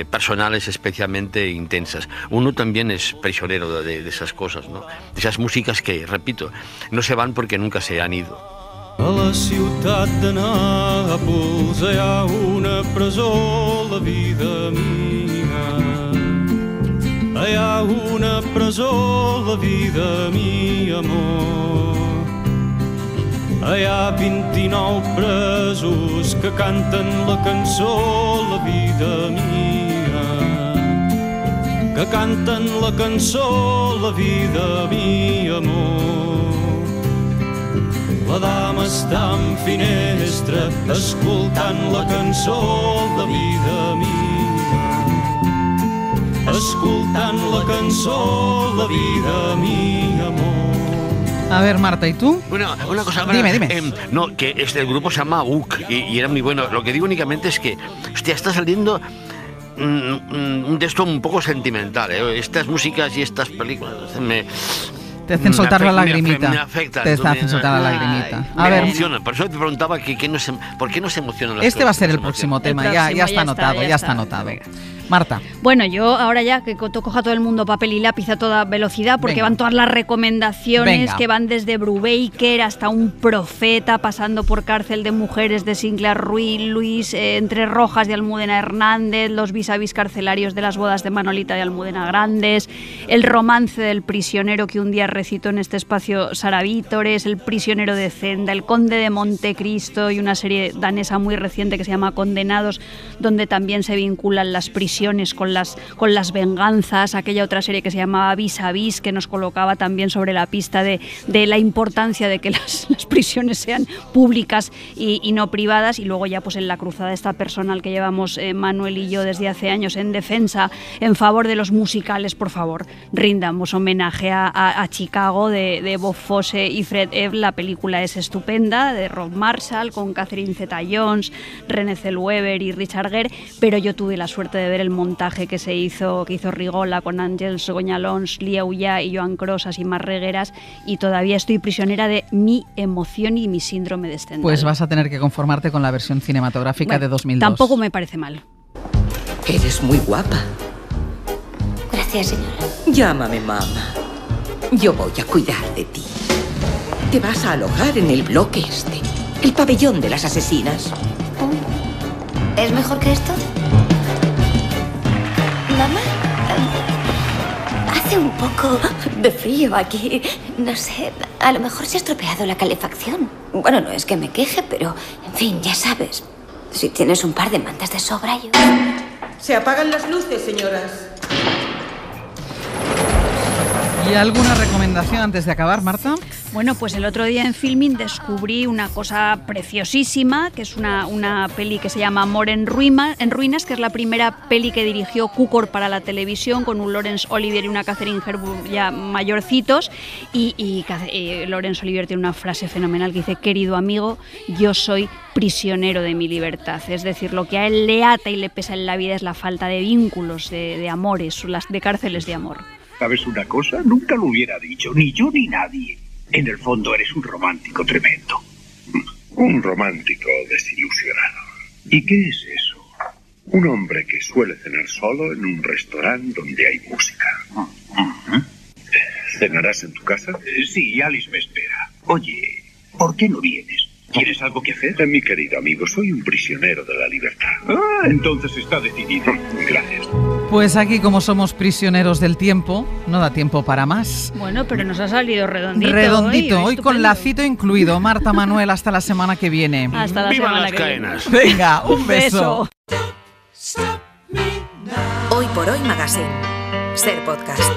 personales especialmente intensas. Uno también es prisionero de esas cosas, ¿no? De esas músicas que, repito, no se van porque nunca se han ido. A la ciutat de Nàpols hi ha una presó, la vida mia. Hi ha una presó, la vida mia, amor. Hi ha 29 presos que canten la cançó, la vida mia. Que canten la cançó, la vida mia, amor. La dama està en finestra escoltant la cançó, la vida mia. Escoltant la cançó, la vida mia, amor. A ver, Marta, ¿y tú? Bueno, una cosa... Dime. No, que el grupo se llama UC y era muy bueno. Lo que digo únicamente es que, hostia, está saliendo un texto un poco sentimental, ¿eh? Estas músicas y estas películas te hacen soltar la lagrimita. Me afectan. Te hacen soltar la lagrimita. A ver, emociona. Por eso te preguntaba por qué no se emocionan las cosas. Este va a ser el próximo tema, ya está anotado. Marta. Bueno, yo ahora ya que coja todo el mundo papel y lápiz a toda velocidad, porque van todas las recomendaciones que van desde Brubaker hasta Un Profeta, pasando por Cárcel de Mujeres de Sinclair Ruiz, Entre Rojas de Almudena Hernández, Los vis a vis carcelarios de las bodas de Manolita de Almudena Grandes, El romance del prisionero que un día recitó en este espacio Sara Vítores, El prisionero de Zenda, El conde de Montecristo y una serie danesa muy reciente que se llama Condenados, donde también se vinculan las prisiones con las venganzas, aquella otra serie que se llamaba Vis a Vis, que nos colocaba también sobre la pista de la importancia de que las prisiones sean públicas y no privadas, y luego ya pues en la cruzada esta personal que llevamos Manuel y yo desde hace años en defensa, en favor de los musicales. Por favor, rindamos homenaje a Chicago de Bob Fosse y Fred Ebb. La película es estupenda, de Rob Marshall, con Catherine Zeta-Jones, René Zellweger y Richard Gere, pero yo tuve la suerte de ver el montaje que hizo Rigola con Àngels Goñalons, Lia Ullà y Joan Crosas y Mar Regueras, y todavía estoy prisionera de mi emoción y mi síndrome de Stendhal. Pues vas a tener que conformarte con la versión cinematográfica de 2002. Tampoco me parece mal. Eres muy guapa. Gracias, señora. Llámame mamá. Yo voy a cuidar de ti. Te vas a alojar en el bloque este, el pabellón de las asesinas. ¿Es mejor que esto? Mamá, hace un poco de frío aquí. No sé, a lo mejor se ha estropeado la calefacción. Bueno, no es que me queje, pero, en fin, ya sabes. Si tienes un par de mantas de sobra, yo... Se apagan las luces, señoras. ¿Y alguna recomendación antes de acabar, Marta? Bueno, pues el otro día en Filmin descubrí una cosa preciosísima, que es una peli que se llama Amor en Ruinas, que es la primera peli que dirigió Cukor para la televisión, con un Laurence Olivier y una Catherine Hepburn ya mayorcitos, y Laurence Olivier tiene una frase fenomenal que dice: querido amigo, yo soy prisionero de mi libertad. Es decir, lo que a él le ata y le pesa en la vida es la falta de vínculos, de amores, de cárceles de amor. ¿Sabes una cosa? Nunca lo hubiera dicho, ni yo ni nadie. En el fondo eres un romántico tremendo. Un romántico desilusionado. ¿Y qué es eso? Un hombre que suele cenar solo en un restaurante donde hay música. ¿Cenarás en tu casa? Sí, Alice me espera. Oye, ¿por qué no vienes? ¿Tienes algo que hacer? Mi querido amigo, soy un prisionero de la libertad. Ah, entonces está decidido. Gracias. Pues aquí, como somos prisioneros del tiempo, no da tiempo para más. Bueno, pero nos ha salido redondito. Redondito, hoy con lacito incluido. Marta, Manuel, hasta la semana que viene. Hasta la ¡Vivan semana las que cadenas! viene. Venga, un beso. Hoy por Hoy Magazine. Ser Podcast.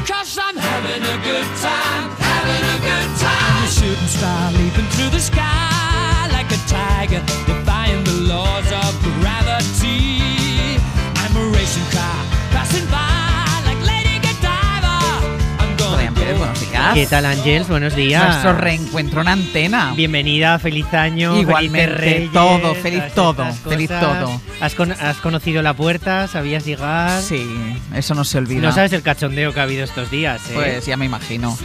Cause I'm having a good time, having a good time. I'm a shooting star leaping through the sky like a tiger, defying the laws of gravity. I'm a racing car passing by like Lady Godiva. I'm Adrián Pérez, buenos días. ¿Qué tal, Ángels? Buenos días. Nuestro reencuentro en antena. Bienvenida, feliz año. Igualmente, felices Reyes, todo, feliz todas todo, estas feliz cosas. todo. ¿Has conocido la puerta? ¿Sabías llegar? Sí, eso no se olvida. No sabes el cachondeo que ha habido estos días, ¿eh? Pues ya me imagino.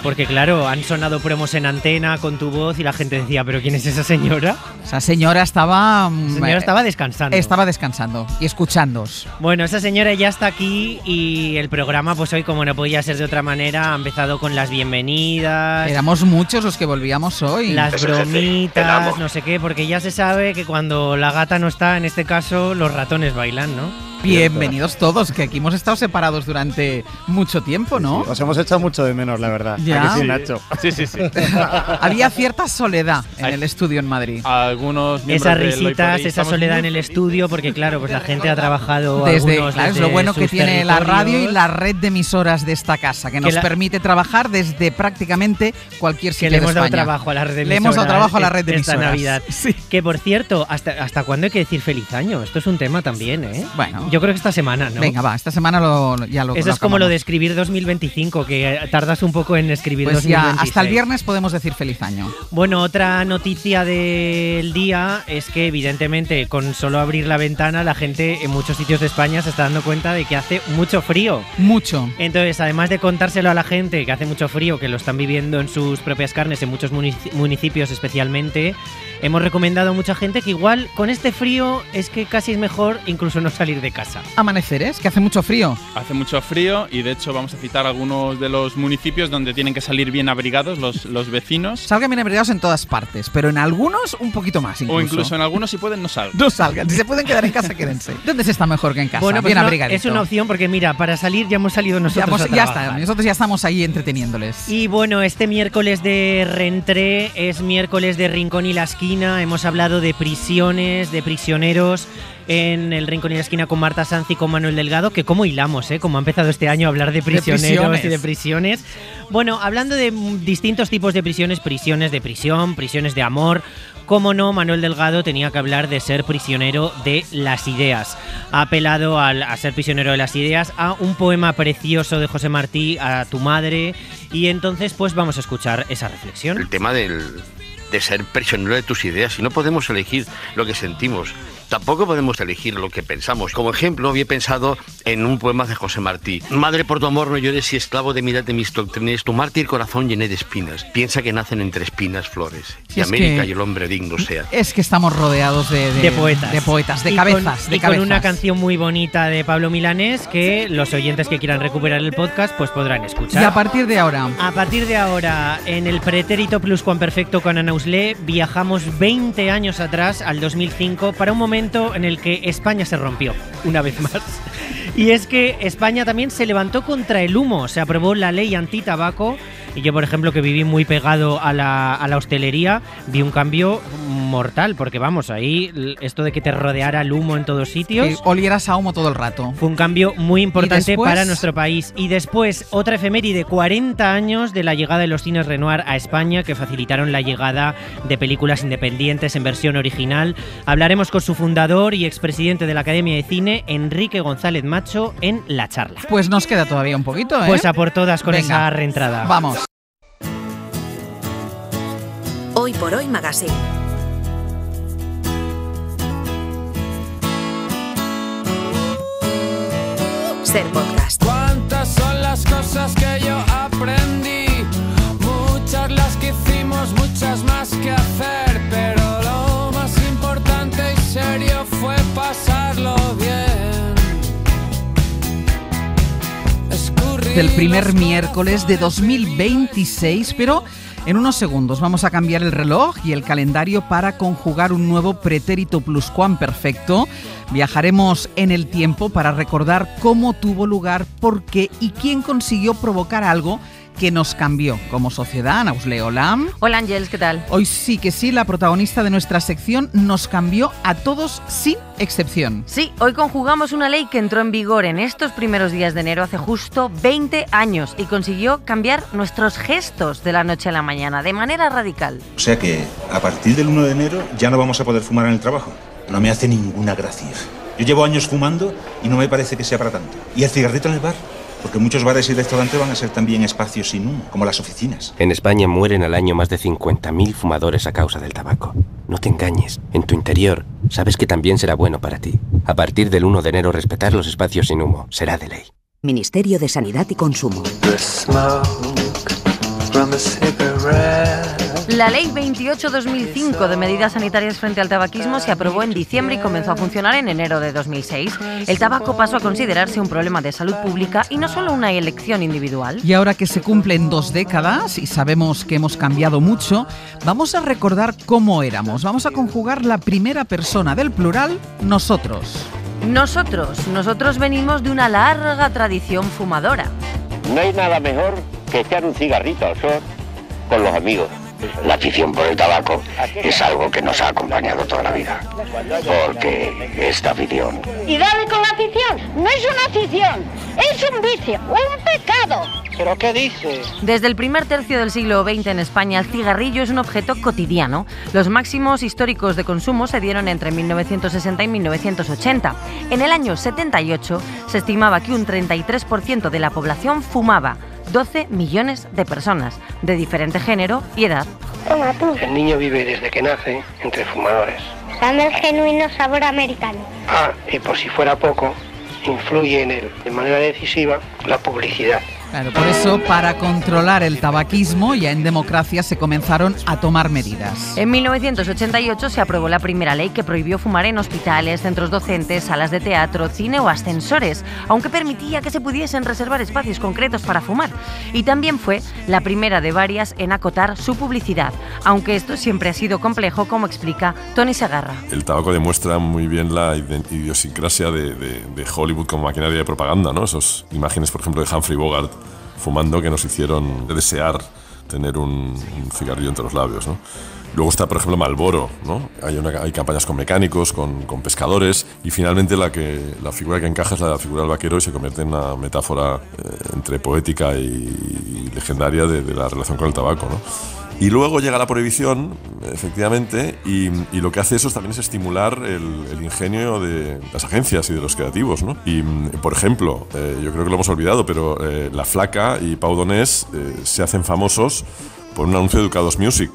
Porque claro, han sonado promos en antena con tu voz y la gente decía, ¿pero quién es esa señora? Esa señora estaba... Estaba descansando. Estaba descansando y escuchándos. Bueno, esa señora ya está aquí y el programa, pues hoy, como no podía ser de otra manera, ha empezado con las bienvenidas. Éramos muchos los que volvíamos hoy. Las bromitas, no sé qué, porque ya se sabe que cuando la gata no está, en este caso, los ratones bailan, ¿no? Bienvenidos todos, que aquí hemos estado separados durante mucho tiempo, ¿no? Os hemos echado mucho de menos, la verdad. Ya. ¿A que sí, Nacho? Sí. Había cierta soledad en el estudio en Madrid. Algunos miembros esas del Hoy por risitas, Hoy esa estamos soledad muy en el estudio, porque claro, pues la gente ha trabajado desde desde es lo bueno que sus tiene la radio y territorios. la red de emisoras de esta casa, que nos permite trabajar desde prácticamente cualquier sitio que le hemos de dado España. trabajo a la red de emisoras. Le hemos dado trabajo a la red de esta emisoras. Navidad. Sí. Que por cierto, ¿hasta cuándo hay que decir feliz año? Esto es un tema también, ¿eh? Bueno. Yo creo que esta semana, ¿no? Venga, va, esta semana ya lo Eso es como lo de escribir 2025, que tardas un poco en escribir pues 2026. ya, hasta el viernes podemos decir feliz año. Bueno, otra noticia del día es que evidentemente con solo abrir la ventana la gente en muchos sitios de España se está dando cuenta de que hace mucho frío. Mucho. Entonces, además de contárselo a la gente que hace mucho frío, que lo están viviendo en sus propias carnes, en muchos municipios especialmente, hemos recomendado a mucha gente que igual con este frío es que casi es mejor incluso no salir de casa. Amaneceres, que hace mucho frío. Hace mucho frío y de hecho vamos a citar algunos de los municipios donde tienen que salir bien abrigados los vecinos. Salgan bien abrigados en todas partes, pero en algunos un poquito más incluso. O incluso en algunos si pueden no salgan. No salgan, si se pueden quedar en casa, quédense. ¿Dónde se está mejor que en casa? Bueno, pues bien abrigadito. es una opción porque mira, para salir ya hemos salido nosotros ya está, nosotros ya estamos ahí entreteniéndoles. Y bueno, este miércoles de Reentré es miércoles de Rincón y la Esquina. Hemos hablado de prisiones, de prisioneros en el Rincón y la Esquina con Marta Sanz y con Manuel Delgado, que cómo hilamos, cómo ha empezado este año a hablar de prisioneros y de prisiones. Bueno, hablando de distintos tipos de prisiones, prisiones de prisión, prisiones de amor. Cómo no, Manuel Delgado tenía que hablar de ser prisionero de las ideas. Ha apelado a ser prisionero de las ideas, a un poema precioso de José Martí, a tu madre, y entonces pues vamos a escuchar esa reflexión. El tema de ser prisionero de tus ideas, y no podemos elegir lo que sentimos. Tampoco podemos elegir lo que pensamos. Como ejemplo, había pensado en un poema de José Martí. Madre, por tu amor no llores y esclavo de mirad de mis doctrinas, tu mártir corazón llené de espinas. Piensa que nacen entre espinas flores. Y América y el hombre digno sea. Es que estamos rodeados de poetas, de cabezas. Con una canción muy bonita de Pablo Milanés que los oyentes que quieran recuperar el podcast pues podrán escuchar. Y a partir de ahora. A partir de ahora, en el pretérito pluscuamperfecto con Ana Uslé, viajamos 20 años atrás, al 2005, para un momento en el que España se rompió, una vez más. Y es que España también se levantó contra el humo, se aprobó la ley antitabaco. Y yo, por ejemplo, que viví muy pegado a la hostelería, vi un cambio mortal, porque vamos, ahí esto de que te rodeara el humo en todos sitios... Que olieras a humo todo el rato. Fue un cambio muy importante para nuestro país. Y después, otra efeméride, 40 años de la llegada de los cines Renoir a España, que facilitaron la llegada de películas independientes en versión original. Hablaremos con su fundador y expresidente de la Academia de Cine, Enrique González Macho, en La Charla. Pues nos queda todavía un poquito, ¿eh? Pues a por todas con Venga, esa reentrada. Vamos. Hoy por Hoy Magazine. Ser Podcast. ¿Cuántas son las cosas que yo aprendí? Muchas las que hicimos, muchas más que hacer, pero lo más importante y serio fue pasarlo bien. Del primer miércoles de 2026, pero En unos segundos vamos a cambiar el reloj y el calendario para conjugar un nuevo pretérito pluscuamperfecto. Viajaremos en el tiempo para recordar cómo tuvo lugar, por qué y quién consiguió provocar algo que nos cambió como sociedad. Nausle, hola. Hola, Ángels, ¿qué tal? Hoy sí que sí, la protagonista de nuestra sección nos cambió a todos sin excepción. Sí, hoy conjugamos una ley que entró en vigor en estos primeros días de enero hace justo 20 años y consiguió cambiar nuestros gestos de la noche a la mañana de manera radical. O sea que a partir del 1 de enero ya no vamos a poder fumar en el trabajo. No me hace ninguna gracia. Yo llevo años fumando y no me parece que sea para tanto. ¿Y el cigarrito en el bar? Porque muchos bares y restaurantes van a ser también espacios sin humo, como las oficinas. En España mueren al año más de 50.000 fumadores a causa del tabaco. No te engañes, en tu interior sabes que también será bueno para ti. A partir del 1 de enero respetar los espacios sin humo será de ley. Ministerio de Sanidad y Consumo. La Ley 28/2005 de medidas sanitarias frente al tabaquismo se aprobó en diciembre y comenzó a funcionar en enero de 2006. El tabaco pasó a considerarse un problema de salud pública y no solo una elección individual. Y ahora que se cumplen 2 décadas y sabemos que hemos cambiado mucho, vamos a recordar cómo éramos. Vamos a conjugar la primera persona del plural, nosotros. Nosotros venimos de una larga tradición fumadora. No hay nada mejor que echar un cigarrito al sol con los amigos. La afición por el tabaco es algo que nos ha acompañado toda la vida, porque esta afición... Y dale con la afición, no es una afición, es un vicio, un pecado. ¿Pero qué dice? Desde el primer tercio del siglo XX en España, el cigarrillo es un objeto cotidiano. Los máximos históricos de consumo se dieron entre 1960 y 1980. En el año 78 se estimaba que un 33% de la población fumaba. 12 millones de personas, de diferente género y edad. Toma tú. El niño vive desde que nace entre fumadores. Dame el genuino sabor americano. Y por si fuera poco, influye en él de manera decisiva la publicidad. Claro, por eso, para controlar el tabaquismo, ya en democracia se comenzaron a tomar medidas. En 1988 se aprobó la primera ley que prohibió fumar en hospitales, centros docentes, salas de teatro, cine o ascensores, aunque permitía que se pudiesen reservar espacios concretos para fumar. Y también fue la primera de varias en acotar su publicidad, aunque esto siempre ha sido complejo, como explica Tony Segarra. El tabaco demuestra muy bien la idiosincrasia de Hollywood como maquinaria de propaganda, ¿no? Esas imágenes, por ejemplo, de Humphrey Bogart fumando que nos hicieron desear tener un cigarrillo entre los labios, ¿no? Luego está, por ejemplo, Marlboro, ¿no? Hay campañas con mecánicos, con pescadores, y finalmente la figura que encaja es la figura del vaquero y se convierte en una metáfora entre poética y legendaria de la relación con el tabaco, ¿no? Y luego llega la prohibición, efectivamente, y lo que hace eso también es estimular el ingenio de las agencias y de los creativos, ¿no? Y, por ejemplo, yo creo que lo hemos olvidado, pero La Flaca y Pau Donés se hacen famosos por un anuncio de Ducados Music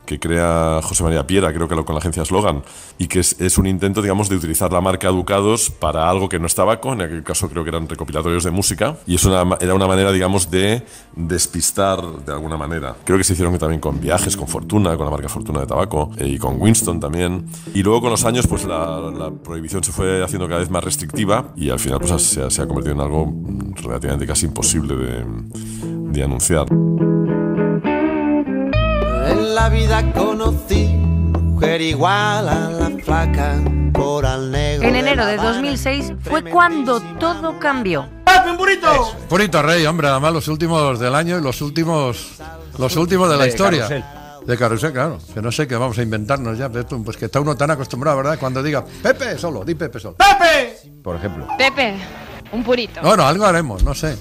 que crea José María Piera, creo que con la agencia Slogan, y que es un intento, digamos, de utilizar la marca Ducados para algo que no es tabaco, en aquel caso creo que eran recopilatorios de música, y era una manera, digamos, de despistar de alguna manera. Creo que se hicieron también con Viajes, con Fortuna, con la marca Fortuna de tabaco, y con Winston también. Y luego con los años, pues la prohibición se fue haciendo cada vez más restrictiva, y al final pues se ha convertido en algo relativamente casi imposible de anunciar. En la vida conocí mujer igual a la flaca, coral negro. En enero de 2006 fue cuando todo cambió. ¡Un burrito! Burrito Rey, hombre, además los últimos del año y los últimos de la historia. Carrusel. De carrusel, claro. Que no sé qué vamos a inventarnos ya. Pues que está uno tan acostumbrado, ¿verdad? Cuando diga Pepe solo, di Pepe solo. ¡Pepe! Por ejemplo. Pepe, un purito. Bueno, algo haremos, no sé.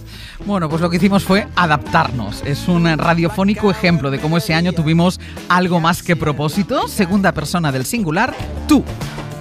Bueno, pues lo que hicimos fue adaptarnos. Es un radiofónico ejemplo de cómo ese año tuvimos algo más que propósito. Segunda persona del singular, tú.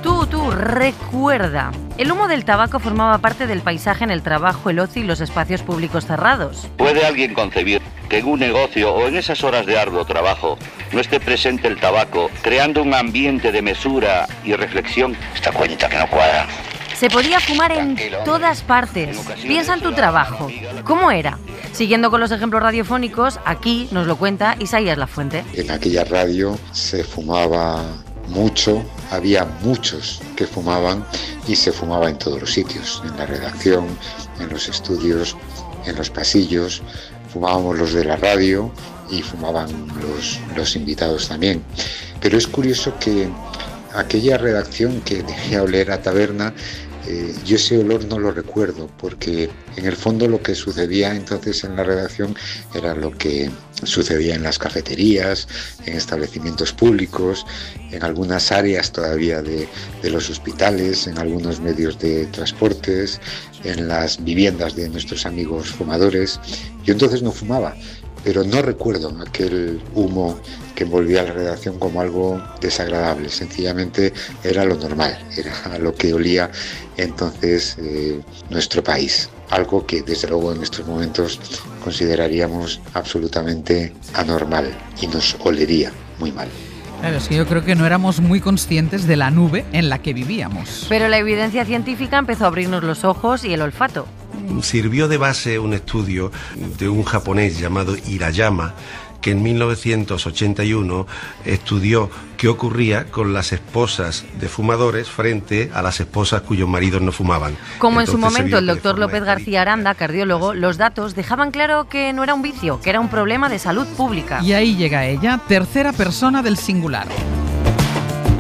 Tú, recuerda. El humo del tabaco formaba parte del paisaje en el trabajo, el ocio y los espacios públicos cerrados. ¿Puede alguien concebir que en un negocio o en esas horas de arduo trabajo no esté presente el tabaco, creando un ambiente de mesura y reflexión? Esta cuenta que no cuadra. Se podía fumar en todas partes. Piensa en tu trabajo. ¿Cómo era? Siguiendo con los ejemplos radiofónicos, aquí nos lo cuenta Isaías Lafuente. En aquella radio se fumaba mucho, había muchos que fumaban y se fumaba en todos los sitios, en la redacción, en los estudios, en los pasillos. Fumábamos los de la radio y fumaban los invitados también. Pero es curioso que aquella redacción que debía oler a taberna, yo ese olor no lo recuerdo, porque en el fondo lo que sucedía entonces en la redacción era lo que sucedía en las cafeterías, en establecimientos públicos, en algunas áreas todavía de los hospitales, en algunos medios de transportes, en las viviendas de nuestros amigos fumadores. Yo entonces no fumaba, pero no recuerdo aquel humo que envolvía la redacción como algo desagradable. Sencillamente era lo normal, era lo que olía entonces nuestro país. Algo que desde luego en estos momentos consideraríamos absolutamente anormal y nos olería muy mal. Claro, es que yo creo que no éramos muy conscientes de la nube en la que vivíamos. Pero la evidencia científica empezó a abrirnos los ojos y el olfato. Sirvió de base un estudio de un japonés llamado Hirayama, que en 1981 estudió qué ocurría con las esposas de fumadores frente a las esposas cuyos maridos no fumaban. Como entonces, en su momento el doctor López García Aranda, cardiólogo, los datos dejaban claro que no era un vicio, que era un problema de salud pública. Y ahí llega ella, tercera persona del singular.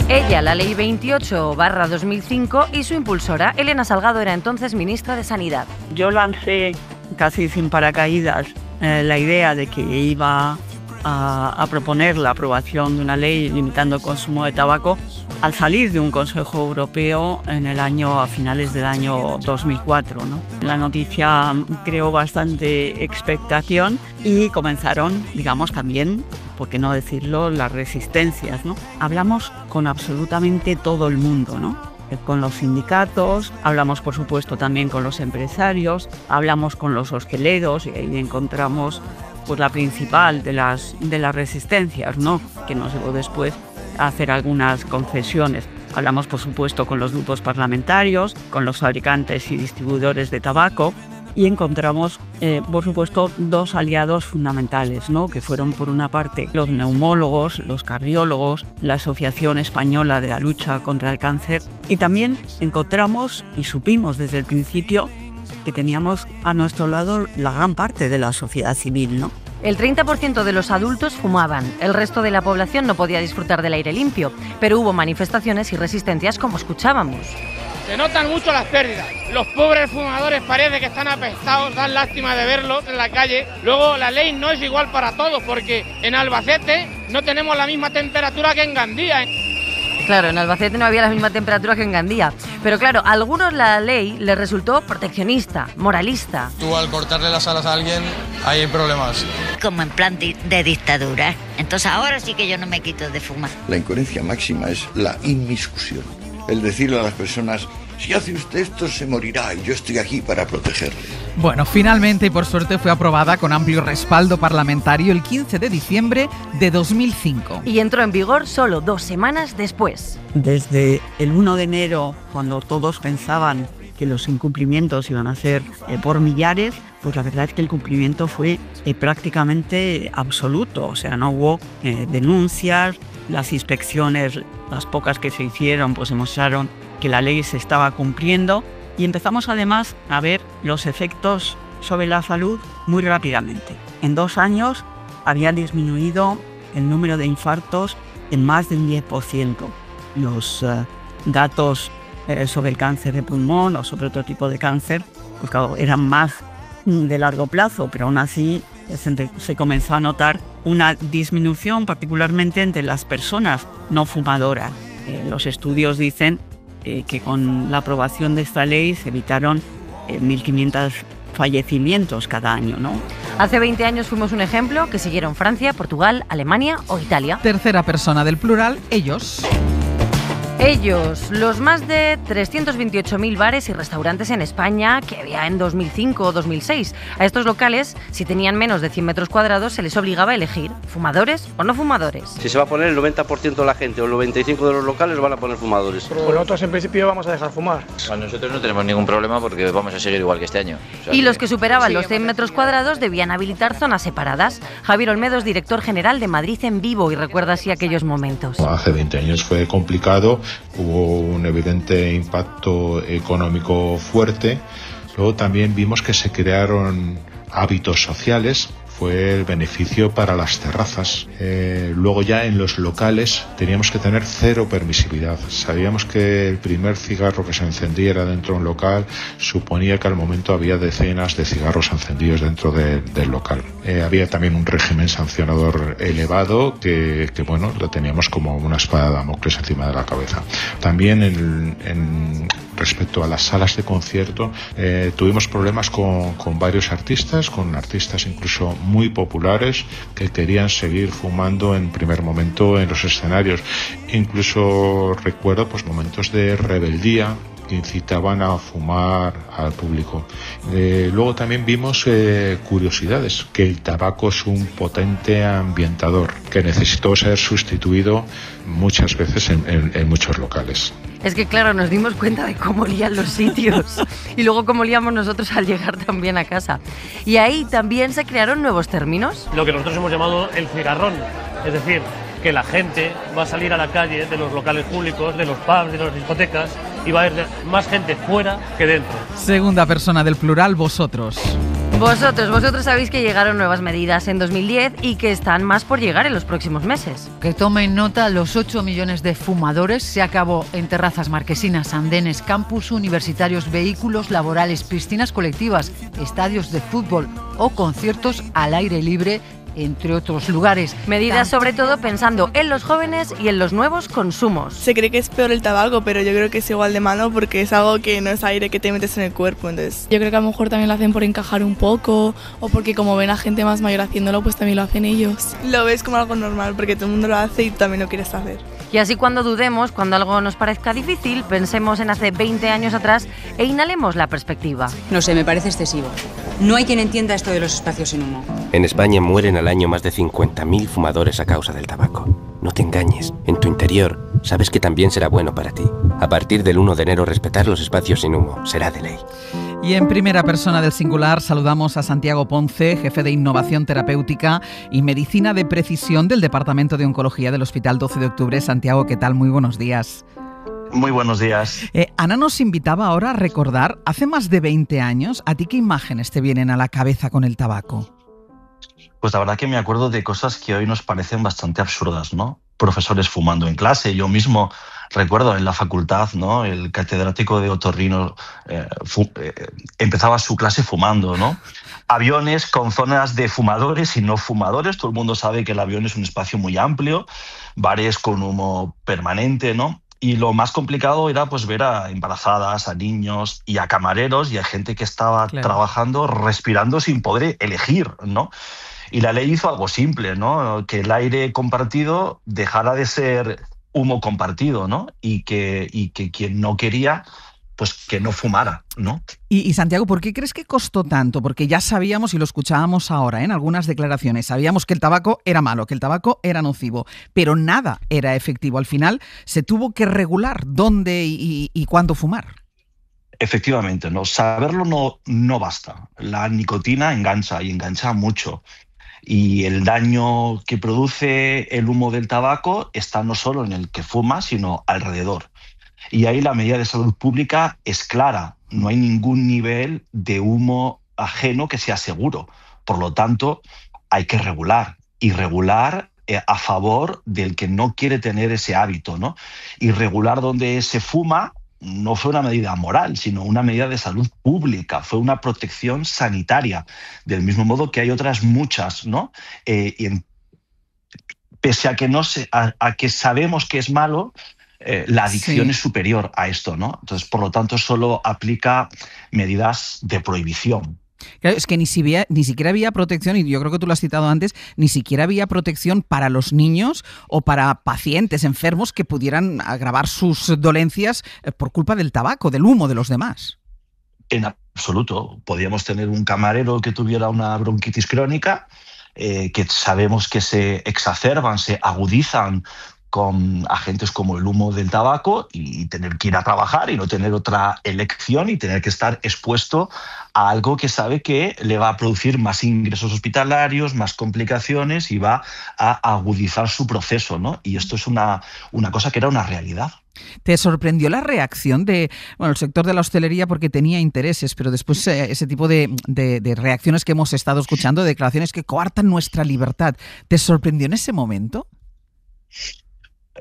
Ella, la Ley 28/2005, y su impulsora, Elena Salgado, era entonces ministra de Sanidad. Yo lancé casi sin paracaídas la idea de que iba a proponer la aprobación de una ley limitando el consumo de tabaco al salir de un Consejo Europeo a finales del año 2004, ¿no? La noticia creó bastante expectación y comenzaron, digamos, también, por qué no decirlo, las resistencias, ¿no? Hablamos con absolutamente todo el mundo, ¿no? Con los sindicatos, hablamos por supuesto también con los empresarios, hablamos con los hosteleros y ahí encontramos pues la principal de las resistencias, ¿no? Que nos llevó después a hacer algunas concesiones. Hablamos por supuesto con los grupos parlamentarios, con los fabricantes y distribuidores de tabaco y encontramos por supuesto dos aliados fundamentales, ¿no? Que fueron por una parte los neumólogos, los cardiólogos, la Asociación Española de la Lucha contra el Cáncer, y también encontramos y supimos desde el principio que teníamos a nuestro lado la gran parte de la sociedad civil, ¿no? El 30% de los adultos fumaban, el resto de la población no podía disfrutar del aire limpio, pero hubo manifestaciones y resistencias como escuchábamos. Se notan mucho las pérdidas. Los pobres fumadores parece que están apestados, dan lástima de verlos en la calle. Luego la ley no es igual para todos, porque en Albacete no tenemos la misma temperatura que en Gandía. Claro, en Albacete no había la misma temperatura que en Gandía. Pero claro, a algunos la ley les resultó proteccionista, moralista. Tú al cortarle las alas a alguien, ahí hay problemas. Como en plan de dictadura. Entonces ahora sí que yo no me quito de fumar. La incoherencia máxima es la inmiscusión. El decirle a las personas, si hace usted esto se morirá y yo estoy aquí para protegerle. Bueno, finalmente y por suerte fue aprobada con amplio respaldo parlamentario el 15 de diciembre de 2005. Y entró en vigor solo 2 semanas después. Desde el 1 de enero, cuando todos pensaban que los incumplimientos iban a ser por millares, pues la verdad es que el cumplimiento fue prácticamente absoluto. O sea, no hubo denuncias, las inspecciones, las pocas que se hicieron, pues demostraron que la ley se estaba cumpliendo y empezamos además a ver los efectos sobre la salud muy rápidamente. En 2 años había disminuido el número de infartos en más de un 10%. Los datos sobre el cáncer de pulmón o sobre otro tipo de cáncer, pues claro, eran más de largo plazo, pero aún así se comenzó a notar una disminución, particularmente entre las personas no fumadoras. Los estudios dicen que con la aprobación de esta ley se evitaron 1.500 fallecimientos cada año, ¿no? Hace 20 años fuimos un ejemplo que siguieron Francia, Portugal, Alemania o Italia. Tercera persona del plural, ellos. Ellos, los más de 328.000 bares y restaurantes en España que había en 2005 o 2006. A estos locales, si tenían menos de 100 metros cuadrados, se les obligaba a elegir fumadores o no fumadores. Si se va a poner el 90% de la gente o el 95% de los locales van a poner fumadores. Pues nosotros en principio vamos a dejar fumar. Bueno, nosotros no tenemos ningún problema porque vamos a seguir igual que este año. Y los que superaban los 100 metros cuadrados debían habilitar zonas separadas. Javier Olmedo es director general de Madrid en Vivo y recuerda así aquellos momentos. Hace 20 años fue complicado. Hubo un evidente impacto económico fuerte. Luego también vimos que se crearon hábitos sociales fue el beneficio para las terrazas. Luego ya en los locales teníamos que tener cero permisividad. Sabíamos que el primer cigarro que se encendiera dentro de un local suponía que al momento había decenas de cigarros encendidos dentro del local. Había también un régimen sancionador elevado que bueno, lo teníamos como una espada de Damocles encima de la cabeza. También respecto a las salas de concierto, tuvimos problemas con varios artistas, con artistas incluso muy populares que querían seguir fumando en primer momento en los escenarios. Incluso recuerdo pues momentos de rebeldía que incitaban a fumar al público. Luego también vimos curiosidades, que el tabaco es un potente ambientador que necesitó ser sustituido muchas veces en muchos locales. Es que claro, nos dimos cuenta de cómo olían los sitios y luego cómo olíamos nosotros al llegar también a casa. Y ahí también se crearon nuevos términos. Lo que nosotros hemos llamado el cigarrón, es decir, que la gente va a salir a la calle de los locales públicos, de los pubs, de las discotecas, y va a haber más gente fuera que dentro. Segunda persona del plural, vosotros. Vosotros sabéis que llegaron nuevas medidas en 2010 y que están más por llegar en los próximos meses. Que tomen nota los 8 millones de fumadores. Se acabó en terrazas marquesinas, andenes, campus universitarios, vehículos laborales, piscinas colectivas, estadios de fútbol o conciertos al aire libre, entre otros lugares. Medidas sobre todo pensando en los jóvenes y en los nuevos consumos. Se cree que es peor el tabaco, pero yo creo que es igual de malo porque es algo que no es aire que te metes en el cuerpo. Entonces, yo creo que a lo mejor también lo hacen por encajar un poco o porque como ven a gente más mayor haciéndolo, pues también lo hacen ellos. Lo ves como algo normal porque todo el mundo lo hace y tú también lo quieres hacer. Y así cuando dudemos, cuando algo nos parezca difícil, pensemos en hace 20 años atrás e inhalemos la perspectiva. No sé, me parece excesivo. No hay quien entienda esto de los espacios sin humo. En España mueren al año más de 50.000 fumadores a causa del tabaco. No te engañes, en tu interior sabes que también será bueno para ti. A partir del 1 de enero respetar los espacios sin humo será de ley. Y en primera persona del singular saludamos a Santiago Ponce, jefe de Innovación Terapéutica y Medicina de Precisión del Departamento de Oncología del Hospital 12 de Octubre. Santiago, ¿qué tal? Muy buenos días. Muy buenos días. Ana nos invitaba ahora a recordar, hace más de 20 años, ¿a ti qué imágenes te vienen a la cabeza con el tabaco? Pues la verdad que me acuerdo de cosas que hoy nos parecen bastante absurdas, ¿no? Profesores fumando en clase. Yo mismo recuerdo en la facultad, ¿no? El catedrático de otorrino empezaba su clase fumando, ¿no? Aviones con zonas de fumadores y no fumadores. Todo el mundo sabe que el avión es un espacio muy amplio, bares con humo permanente, ¿no? Y lo más complicado era pues ver a embarazadas, a niños y a camareros y a gente que estaba trabajando, respirando sin poder elegir, ¿no? Y la ley hizo algo simple, ¿no? Que el aire compartido dejara de ser humo compartido, ¿no? Y que quien no quería, pues que no fumara, ¿no? Y Santiago, ¿por qué crees que costó tanto? Porque ya sabíamos, y lo escuchábamos ahora en algunas declaraciones, sabíamos que el tabaco era malo, que el tabaco era nocivo, pero nada era efectivo. Al final se tuvo que regular dónde y cuándo fumar. Efectivamente, ¿no? Saberlo no basta. La nicotina engancha y engancha mucho. Y el daño que produce el humo del tabaco está no solo en el que fuma, sino alrededor. Y ahí la medida de salud pública es clara. No hay ningún nivel de humo ajeno que sea seguro. Por lo tanto, hay que regular. Y regular a favor del que no quiere tener ese hábito, ¿no? Y regular donde se fuma no fue una medida moral, sino una medida de salud pública, fue una protección sanitaria, del mismo modo que hay otras muchas, ¿no? Pese a que, a que sabemos que es malo, la adicción es superior a esto, ¿no? Entonces, por lo tanto, solo aplica medidas de prohibición. Claro, es que ni siquiera había protección, y yo creo que tú lo has citado antes, ni siquiera había protección para los niños o para pacientes enfermos que pudieran agravar sus dolencias por culpa del tabaco, del humo de los demás. En absoluto. Podíamos tener un camarero que tuviera una bronquitis crónica, que sabemos que se exacerban, se agudizan con agentes como el humo del tabaco, y tener que ir a trabajar y no tener otra elección y tener que estar expuesto a algo que sabe que le va a producir más ingresos hospitalarios, más complicaciones y va a agudizar su proceso, ¿no? Y esto es una cosa que era una realidad. ¿Te sorprendió la reacción de el sector de la hostelería porque tenía intereses, pero después ese tipo de reacciones que hemos estado escuchando, de declaraciones que coartan nuestra libertad? ¿Te sorprendió en ese momento?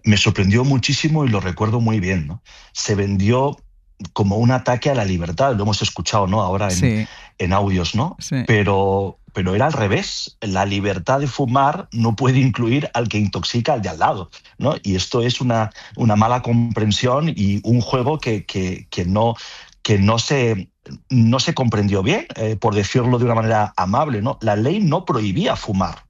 Me sorprendió muchísimo y lo recuerdo muy bien, ¿no? Se vendió como un ataque a la libertad, lo hemos escuchado, ¿no? Ahora en audios, ¿no? Sí. Pero era al revés. La libertad de fumar no puede incluir al que intoxica al de al lado, ¿no? Y esto es una mala comprensión y un juego que no se comprendió bien, por decirlo de una manera amable, ¿no? La ley no prohibía fumar,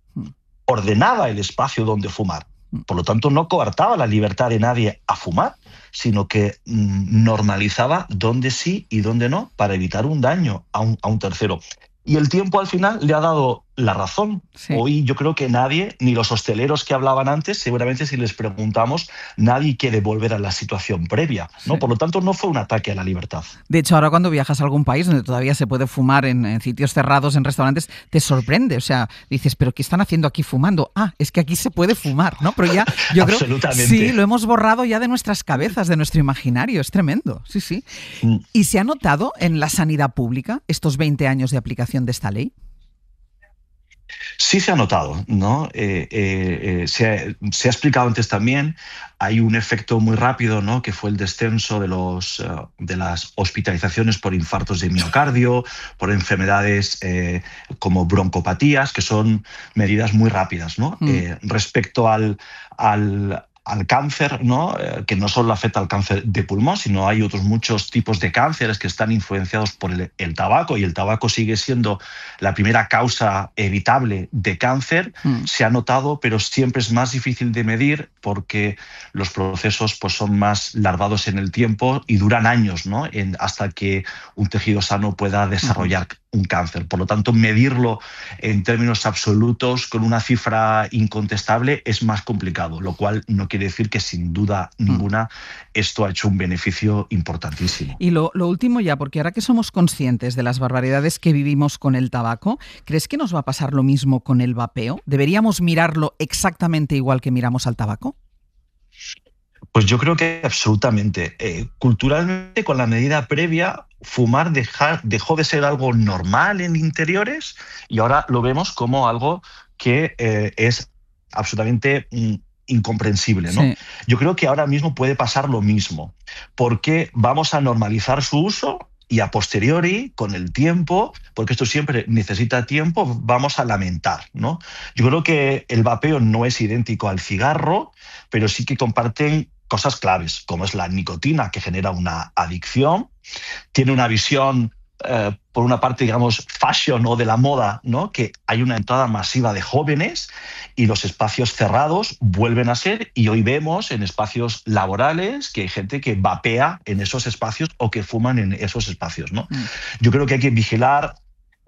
ordenaba el espacio donde fumar. Por lo tanto, no coartaba la libertad de nadie a fumar, sino que normalizaba dónde sí y dónde no para evitar un daño a un tercero. Y el tiempo al final le ha dado la razón. Sí. Hoy yo creo que nadie, ni los hosteleros que hablaban antes, seguramente si les preguntamos, nadie quiere volver a la situación previa, ¿no? Sí. Por lo tanto, no fue un ataque a la libertad. De hecho, ahora cuando viajas a algún país donde todavía se puede fumar en sitios cerrados, en restaurantes, te sorprende. O sea, dices, ¿pero qué están haciendo aquí fumando? Ah, es que aquí se puede fumar, ¿no? Pero ya, yo creo que sí, lo hemos borrado ya de nuestras cabezas, de nuestro imaginario. Es tremendo, sí, sí. ¿Y se ha notado en la sanidad pública estos 20 años de aplicación de esta ley? Sí se ha notado, ¿no? Se ha explicado antes también. Hay un efecto muy rápido, ¿no? Que fue el descenso de las hospitalizaciones por infartos de miocardio, por enfermedades como broncopatías, que son medidas muy rápidas, ¿no? Respecto al cáncer, ¿no? Que no solo afecta al cáncer de pulmón, sino hay otros muchos tipos de cánceres que están influenciados por el tabaco, y el tabaco sigue siendo la primera causa evitable de cáncer. Se ha notado, pero siempre es más difícil de medir porque los procesos pues, son más larvados en el tiempo y duran años, ¿no? Hasta que un tejido sano pueda desarrollar un cáncer. Por lo tanto, medirlo en términos absolutos con una cifra incontestable es más complicado, lo cual no quiere decir que sin duda ninguna esto ha hecho un beneficio importantísimo. Y lo último ya, porque ahora que somos conscientes de las barbaridades que vivimos con el tabaco, ¿crees que nos va a pasar lo mismo con el vapeo? ¿Deberíamos mirarlo exactamente igual que miramos al tabaco? Pues yo creo que absolutamente. Culturalmente, con la medida previa, fumar dejó de ser algo normal en interiores y ahora lo vemos como algo que es absolutamente incomprensible, ¿no? Sí. Yo creo que ahora mismo puede pasar lo mismo, porque vamos a normalizar su uso y a posteriori, con el tiempo, porque esto siempre necesita tiempo, vamos a lamentar, ¿no? Yo creo que el vapeo no es idéntico al cigarro, pero sí que comparten cosas claves, como es la nicotina, que genera una adicción, tiene una visión, por una parte, digamos, fashion o de la moda, ¿no? Que hay una entrada masiva de jóvenes y los espacios cerrados vuelven a ser, y hoy vemos en espacios laborales que hay gente que vapea en esos espacios o que fuman en esos espacios, ¿no? Yo creo que hay que vigilar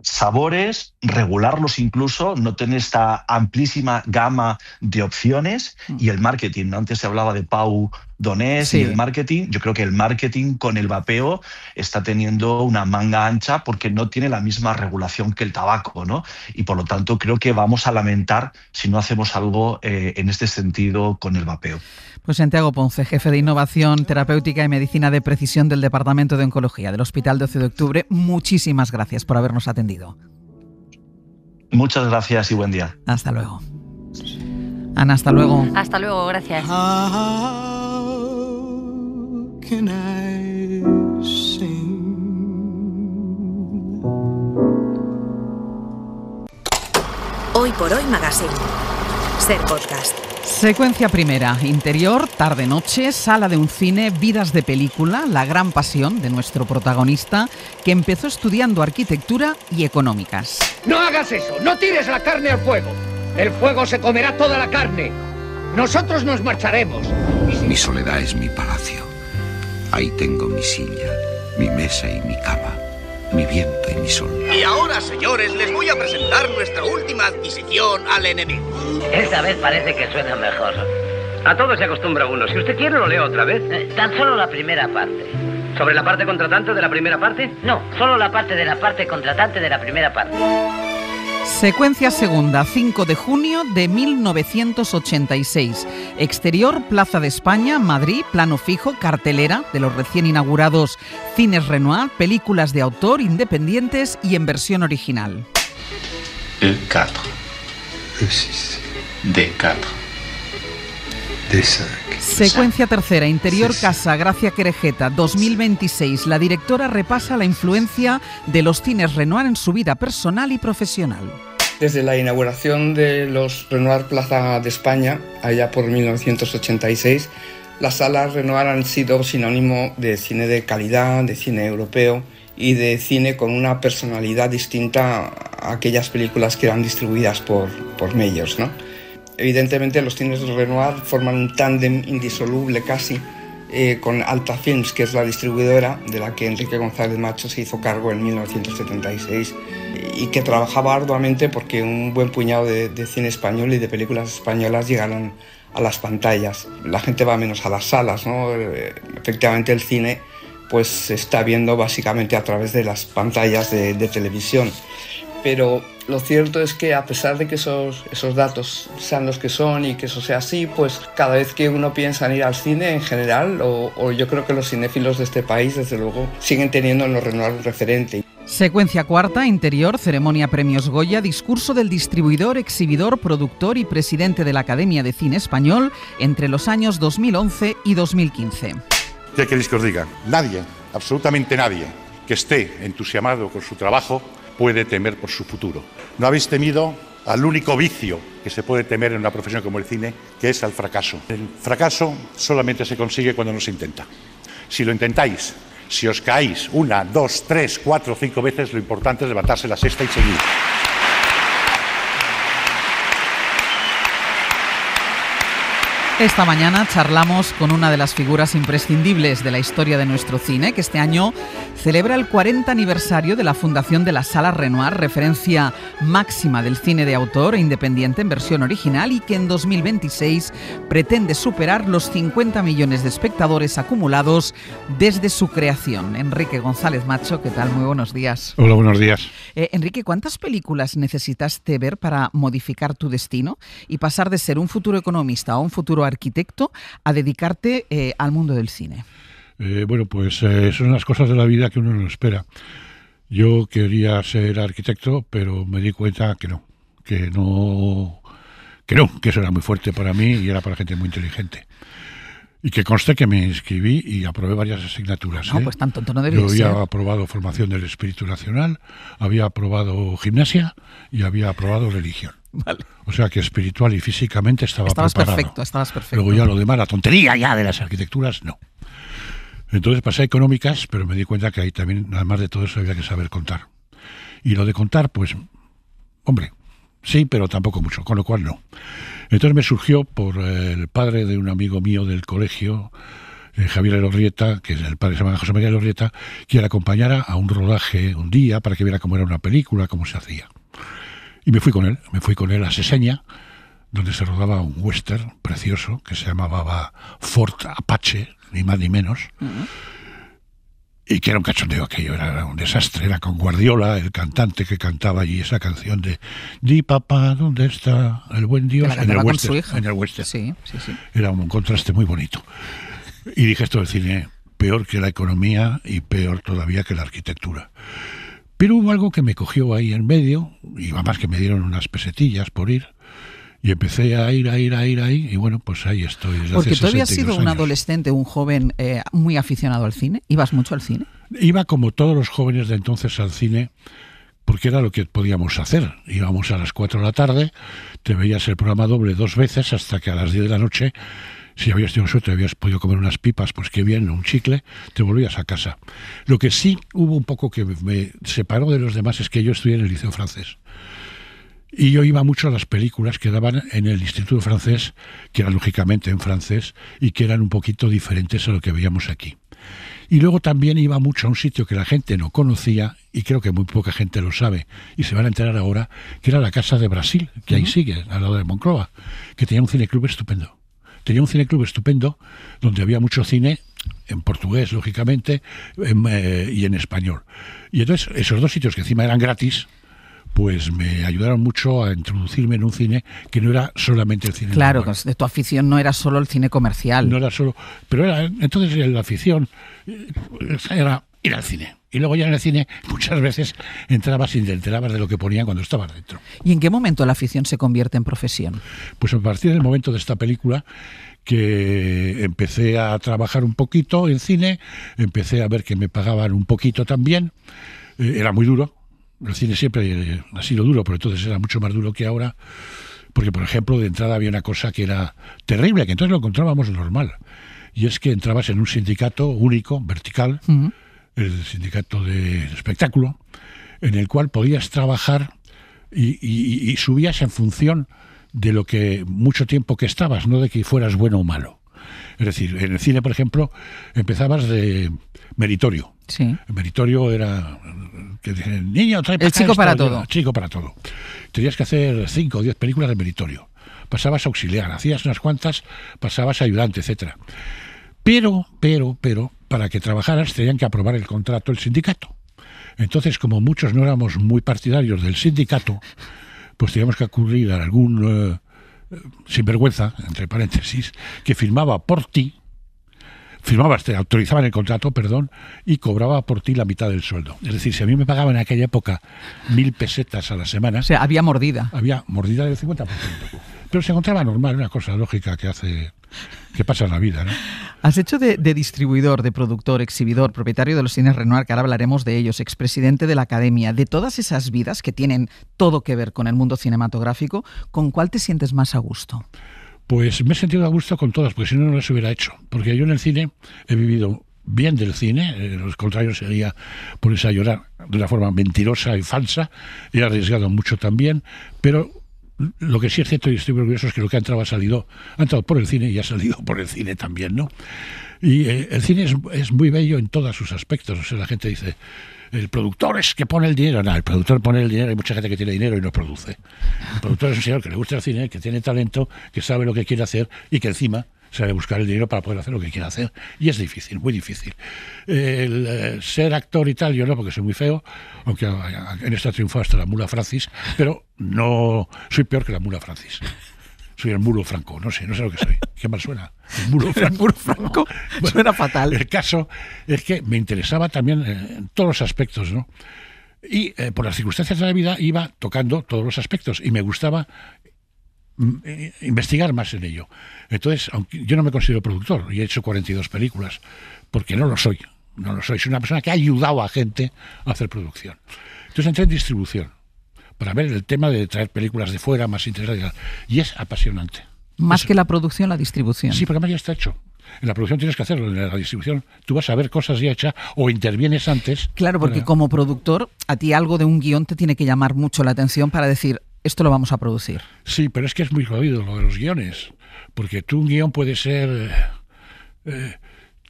sabores, regularlos incluso, no tener esta amplísima gama de opciones, y el marketing. Antes se hablaba de Pau Donés, sí, y el marketing. Yo creo que el marketing con el vapeo está teniendo una manga ancha porque no tiene la misma regulación que el tabaco, ¿no? Y por lo tanto creo que vamos a lamentar si no hacemos algo en este sentido con el vapeo. Pues Santiago Ponce, jefe de Innovación Terapéutica y Medicina de Precisión del Departamento de Oncología del Hospital 12 de Octubre, muchísimas gracias por habernos atendido. Muchas gracias y buen día. Hasta luego. Ana, hasta luego. Hasta luego, gracias. Hoy por Hoy Magazine. Ser Podcast. Secuencia primera, interior, tarde-noche, sala de un cine, vidas de película, la gran pasión de nuestro protagonista, que empezó estudiando arquitectura y económicas. ¡No hagas eso! ¡No tires la carne al fuego! ¡El fuego se comerá toda la carne! ¡Nosotros nos marcharemos! Mi soledad es mi palacio. Ahí tengo mi silla, mi mesa y mi cama, mi viento y mi sol. Y ahora, señores, les voy a presentar nuestra última adquisición al enemigo. Esta vez parece que suena mejor. A todo se acostumbra uno. Si usted quiere, lo leo otra vez. Tan solo la primera parte. ¿Sobre la parte contratante de la primera parte? No, solo la parte de la parte contratante de la primera parte. Secuencia segunda, 5 de junio de 1986. Exterior, Plaza de España, Madrid, plano fijo, cartelera de los recién inaugurados Cines Renoir, películas de autor, independientes y en versión original. E4, E6, D4, D5. Secuencia tercera, interior casa, Gracia Querejeta, 2026. La directora repasa la influencia de los cines Renoir en su vida personal y profesional. Desde la inauguración de los Renoir Plaza de España, allá por 1986, las salas Renoir han sido sinónimo de cine de calidad, de cine europeo y de cine con una personalidad distinta a aquellas películas que eran distribuidas por medios, ¿no? Evidentemente los cines Renoir forman un tándem indisoluble casi con Alta Films, que es la distribuidora de la que Enrique González Macho se hizo cargo en 1976 y que trabajaba arduamente porque un buen puñado de cine español y de películas españolas llegaran a las pantallas. La gente va menos a las salas, ¿no? Efectivamente el cine pues se está viendo básicamente a través de las pantallas de televisión. Pero lo cierto es que a pesar de que esos datos sean los que son y que eso sea así, pues cada vez que uno piensa en ir al cine en general, o yo creo que los cinéfilos de este país, desde luego, siguen teniendo en los Renoir un referente. Secuencia cuarta, interior, ceremonia Premios Goya, discurso del distribuidor, exhibidor, productor y presidente de la Academia de Cine Español entre los años 2011 y 2015. ¿Qué queréis que os diga? Nadie, absolutamente nadie, que esté entusiasmado con su trabajo puede temer por su futuro. No habéis temido al único vicio que se puede temer en una profesión como el cine, que es al fracaso. El fracaso solamente se consigue cuando no se intenta. Si lo intentáis, si os caéis 1, 2, 3, 4, 5 veces, lo importante es levantarse la sexta y seguir. Esta mañana charlamos con una de las figuras imprescindibles de la historia de nuestro cine, que este año celebra el 40 aniversario de la fundación de la Sala Renoir, referencia máxima del cine de autor e independiente en versión original, y que en 2026 pretende superar los 50 millones de espectadores acumulados desde su creación. Enrique González Macho, ¿qué tal? Muy buenos días. Hola, buenos días. Enrique, ¿cuántas películas necesitaste ver para modificar tu destino y pasar de ser un futuro economista o un futuro arquitecto a dedicarte al mundo del cine? Bueno, pues son las cosas de la vida que uno no espera. Yo quería ser arquitecto, pero me di cuenta que eso era muy fuerte para mí y era para gente muy inteligente. Y que conste que me inscribí y aprobé varias asignaturas. No, pues tan tonto no debía ser. Yo había aprobado formación del espíritu nacional, había aprobado gimnasia y había aprobado religión. Vale. O sea que espiritual y físicamente estabas preparado. Estabas perfecto. Luego ya lo demás, la tontería ya de las arquitecturas, no. Entonces pasé a económicas, pero me di cuenta que ahí también, además de todo eso, había que saber contar. Y lo de contar, pues, hombre, sí, pero tampoco mucho, con lo cual no. Entonces me surgió por el padre de un amigo mío del colegio, Javier Elorrieta, que el padre se llama José María Elorrieta, que le acompañara a un rodaje un día para que viera cómo era una película, cómo se hacía. Y me fui con él a Seseña, donde se rodaba un western precioso que se llamaba Fort Apache, ni más ni menos, y que era un cachondeo aquello, era un desastre, era con Guardiola, el cantante que cantaba allí esa canción de Di papá, ¿dónde está el buen Dios? En el western. Sí. Era un contraste muy bonito. Y dije, esto del cine, peor que la economía y peor todavía que la arquitectura. Pero hubo algo que me cogió ahí en medio, y además que me dieron unas pesetillas por ir, y empecé a ir, y bueno, pues ahí estoy desde Porque hace tú habías 62 sido un años. adolescente, un joven muy aficionado al cine. ¿Ibas mucho al cine? Iba como todos los jóvenes de entonces al cine, porque era lo que podíamos hacer. Íbamos a las 4 de la tarde, te veías el programa doble 2 veces, hasta que a las 10 de la noche, si habías tenido suerte, habías podido comer unas pipas, pues qué bien, un chicle, te volvías a casa. Lo que sí hubo un poco que me separó de los demás es que yo estudié en el Liceo Francés. Y yo iba mucho a las películas que daban en el Instituto Francés, que eran lógicamente en francés y que eran un poquito diferentes a lo que veíamos aquí. Y luego también iba mucho a un sitio que la gente no conocía, y creo que muy poca gente lo sabe, y se van a enterar ahora, que era la Casa de Brasil, que ahí sigue, al lado de Moncloa, que tenía un cineclub estupendo. Tenía un cineclub estupendo donde había mucho cine, en portugués, lógicamente, y en español. Y entonces, esos dos sitios que encima eran gratis, pues me ayudaron mucho a introducirme en un cine que no era solamente el cine. Claro, normal. de tu afición no era solo el cine comercial. No era solo, pero entonces la afición era ir al cine. Y luego ya en el cine muchas veces entrabas y te enterabas de lo que ponían cuando estabas dentro. ¿Y en qué momento la afición se convierte en profesión? Pues a partir del momento de esta película, que empecé a trabajar un poquito en cine, empecé a ver que me pagaban un poquito también. Era muy duro. El cine siempre ha sido duro, pero entonces era mucho más duro que ahora, porque, por ejemplo, de entrada había una cosa que era terrible, que entonces lo encontrábamos normal, y es que entrabas en un sindicato único, vertical, el sindicato de espectáculo, en el cual podías trabajar y subías en función de lo que mucho tiempo que estabas, no de que fueras bueno o malo. Es decir, en el cine, por ejemplo, empezabas de meritorio. Sí. El meritorio era que dicen, niño, trae el chico para todo. Chico para todo. Tenías que hacer 5 o 10 películas de meritorio. Pasabas a auxiliar, hacías unas cuantas, pasabas a ayudante, etcétera. Pero, para que trabajaras tenían que aprobar el contrato el sindicato. Entonces, como muchos no éramos muy partidarios del sindicato, pues teníamos que acudir a algún sinvergüenza, entre paréntesis, que firmaba por ti, te autorizaban el contrato, y cobraba por ti la mitad del sueldo. Es decir, si a mí me pagaban en aquella época 1.000 pesetas a la semana... O sea, había mordida. Había mordida del 50%. Pero se encontraba normal, una cosa lógica que pasa en la vida, ¿no? Has hecho de distribuidor, de productor, exhibidor, propietario de los cines Renoir, que ahora hablaremos de ellos, expresidente de la Academia, de todas esas vidas que tienen todo que ver con el mundo cinematográfico, ¿con cuál te sientes más a gusto? Pues me he sentido a gusto con todas, porque si no, no las hubiera hecho. Porque yo en el cine he vivido bien del cine, lo contrario sería ponerse a llorar de una forma mentirosa y falsa, he arriesgado mucho también, pero lo que sí es cierto y estoy orgulloso es que lo que ha entrado ha entrado por el cine y ha salido por el cine también, ¿no? Y el cine es muy bello en todos sus aspectos. O sea, la gente dice, el productor es que pone el dinero. No, el productor pone el dinero, hay mucha gente que tiene dinero y no produce. El productor es un señor que le gusta el cine, que tiene talento, que sabe lo que quiere hacer y que encima sabe buscar el dinero para poder hacer lo que quiere hacer. Y es difícil, muy difícil. Ser actor y tal, yo no, porque soy muy feo, aunque en esta triunfó hasta la Mula Francis, pero no soy peor que la Mula Francis. Soy el Mulo Franco, no sé lo que soy. ¿Qué mal suena? El Mulo Franco. El Mulo Franco suena fatal. El caso es que me interesaba también en todos los aspectos, ¿no? Y por las circunstancias de la vida iba tocando todos los aspectos y me gustaba investigar más en ello. Entonces, aunque yo no me considero productor y he hecho 42 películas, porque no lo soy. Soy una persona que ha ayudado a gente a hacer producción. Entonces entré en distribución para ver el tema de traer películas de fuera más interesantes, y es apasionante. Más que la producción, la distribución. Sí, porque además ya está hecho. En la producción tienes que hacerlo, en la distribución tú vas a ver cosas ya hechas o intervienes antes. Claro, porque como productor, a ti algo de un guión te tiene que llamar mucho la atención para decir, esto lo vamos a producir. Sí, pero es que es muy jodido lo de los guiones, porque tú un guión puede ser...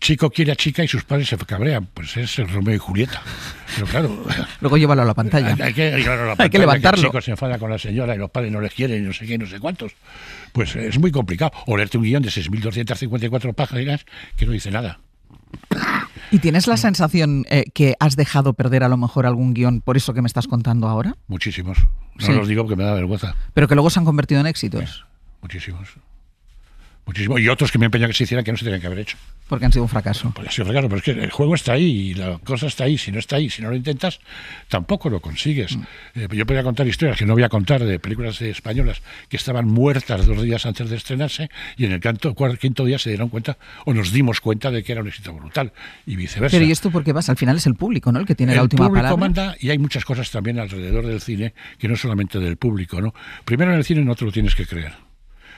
chico quiere a chica y sus padres se cabrean, pues es el Romeo y Julieta. Pero claro... Luego llévalo a la pantalla. Hay que levantarlo. Que el chico se enfada con la señora y los padres no les quieren y no sé qué, no sé cuántos. Pues es muy complicado. O leerte un guión de 6.254 páginas que no dice nada. ¿Y tienes la sensación que has dejado perder a lo mejor algún guión por eso que me estás contando ahora? Muchísimos. No los digo porque me da vergüenza. Pero que luego se han convertido en éxitos. Muchísimos. Y otros que me empeñan que se hicieran que no se tenían que haber hecho. Porque han sido un fracaso. Porque ha sido un fracaso, pero es que el juego está ahí y la cosa está ahí. Si no está ahí, si no lo intentas, tampoco lo consigues. Yo podría contar historias que no voy a contar de películas españolas que estaban muertas 2 días antes de estrenarse y en el quinto día se dieron cuenta o nos dimos cuenta de que era un éxito brutal y viceversa. Pero ¿y esto por qué pasa? Al final es el público, ¿no? El que tiene la última palabra. El público manda y hay muchas cosas también alrededor del cine que no solamente del público, ¿no? Primero en el cine no te lo tienes que creer.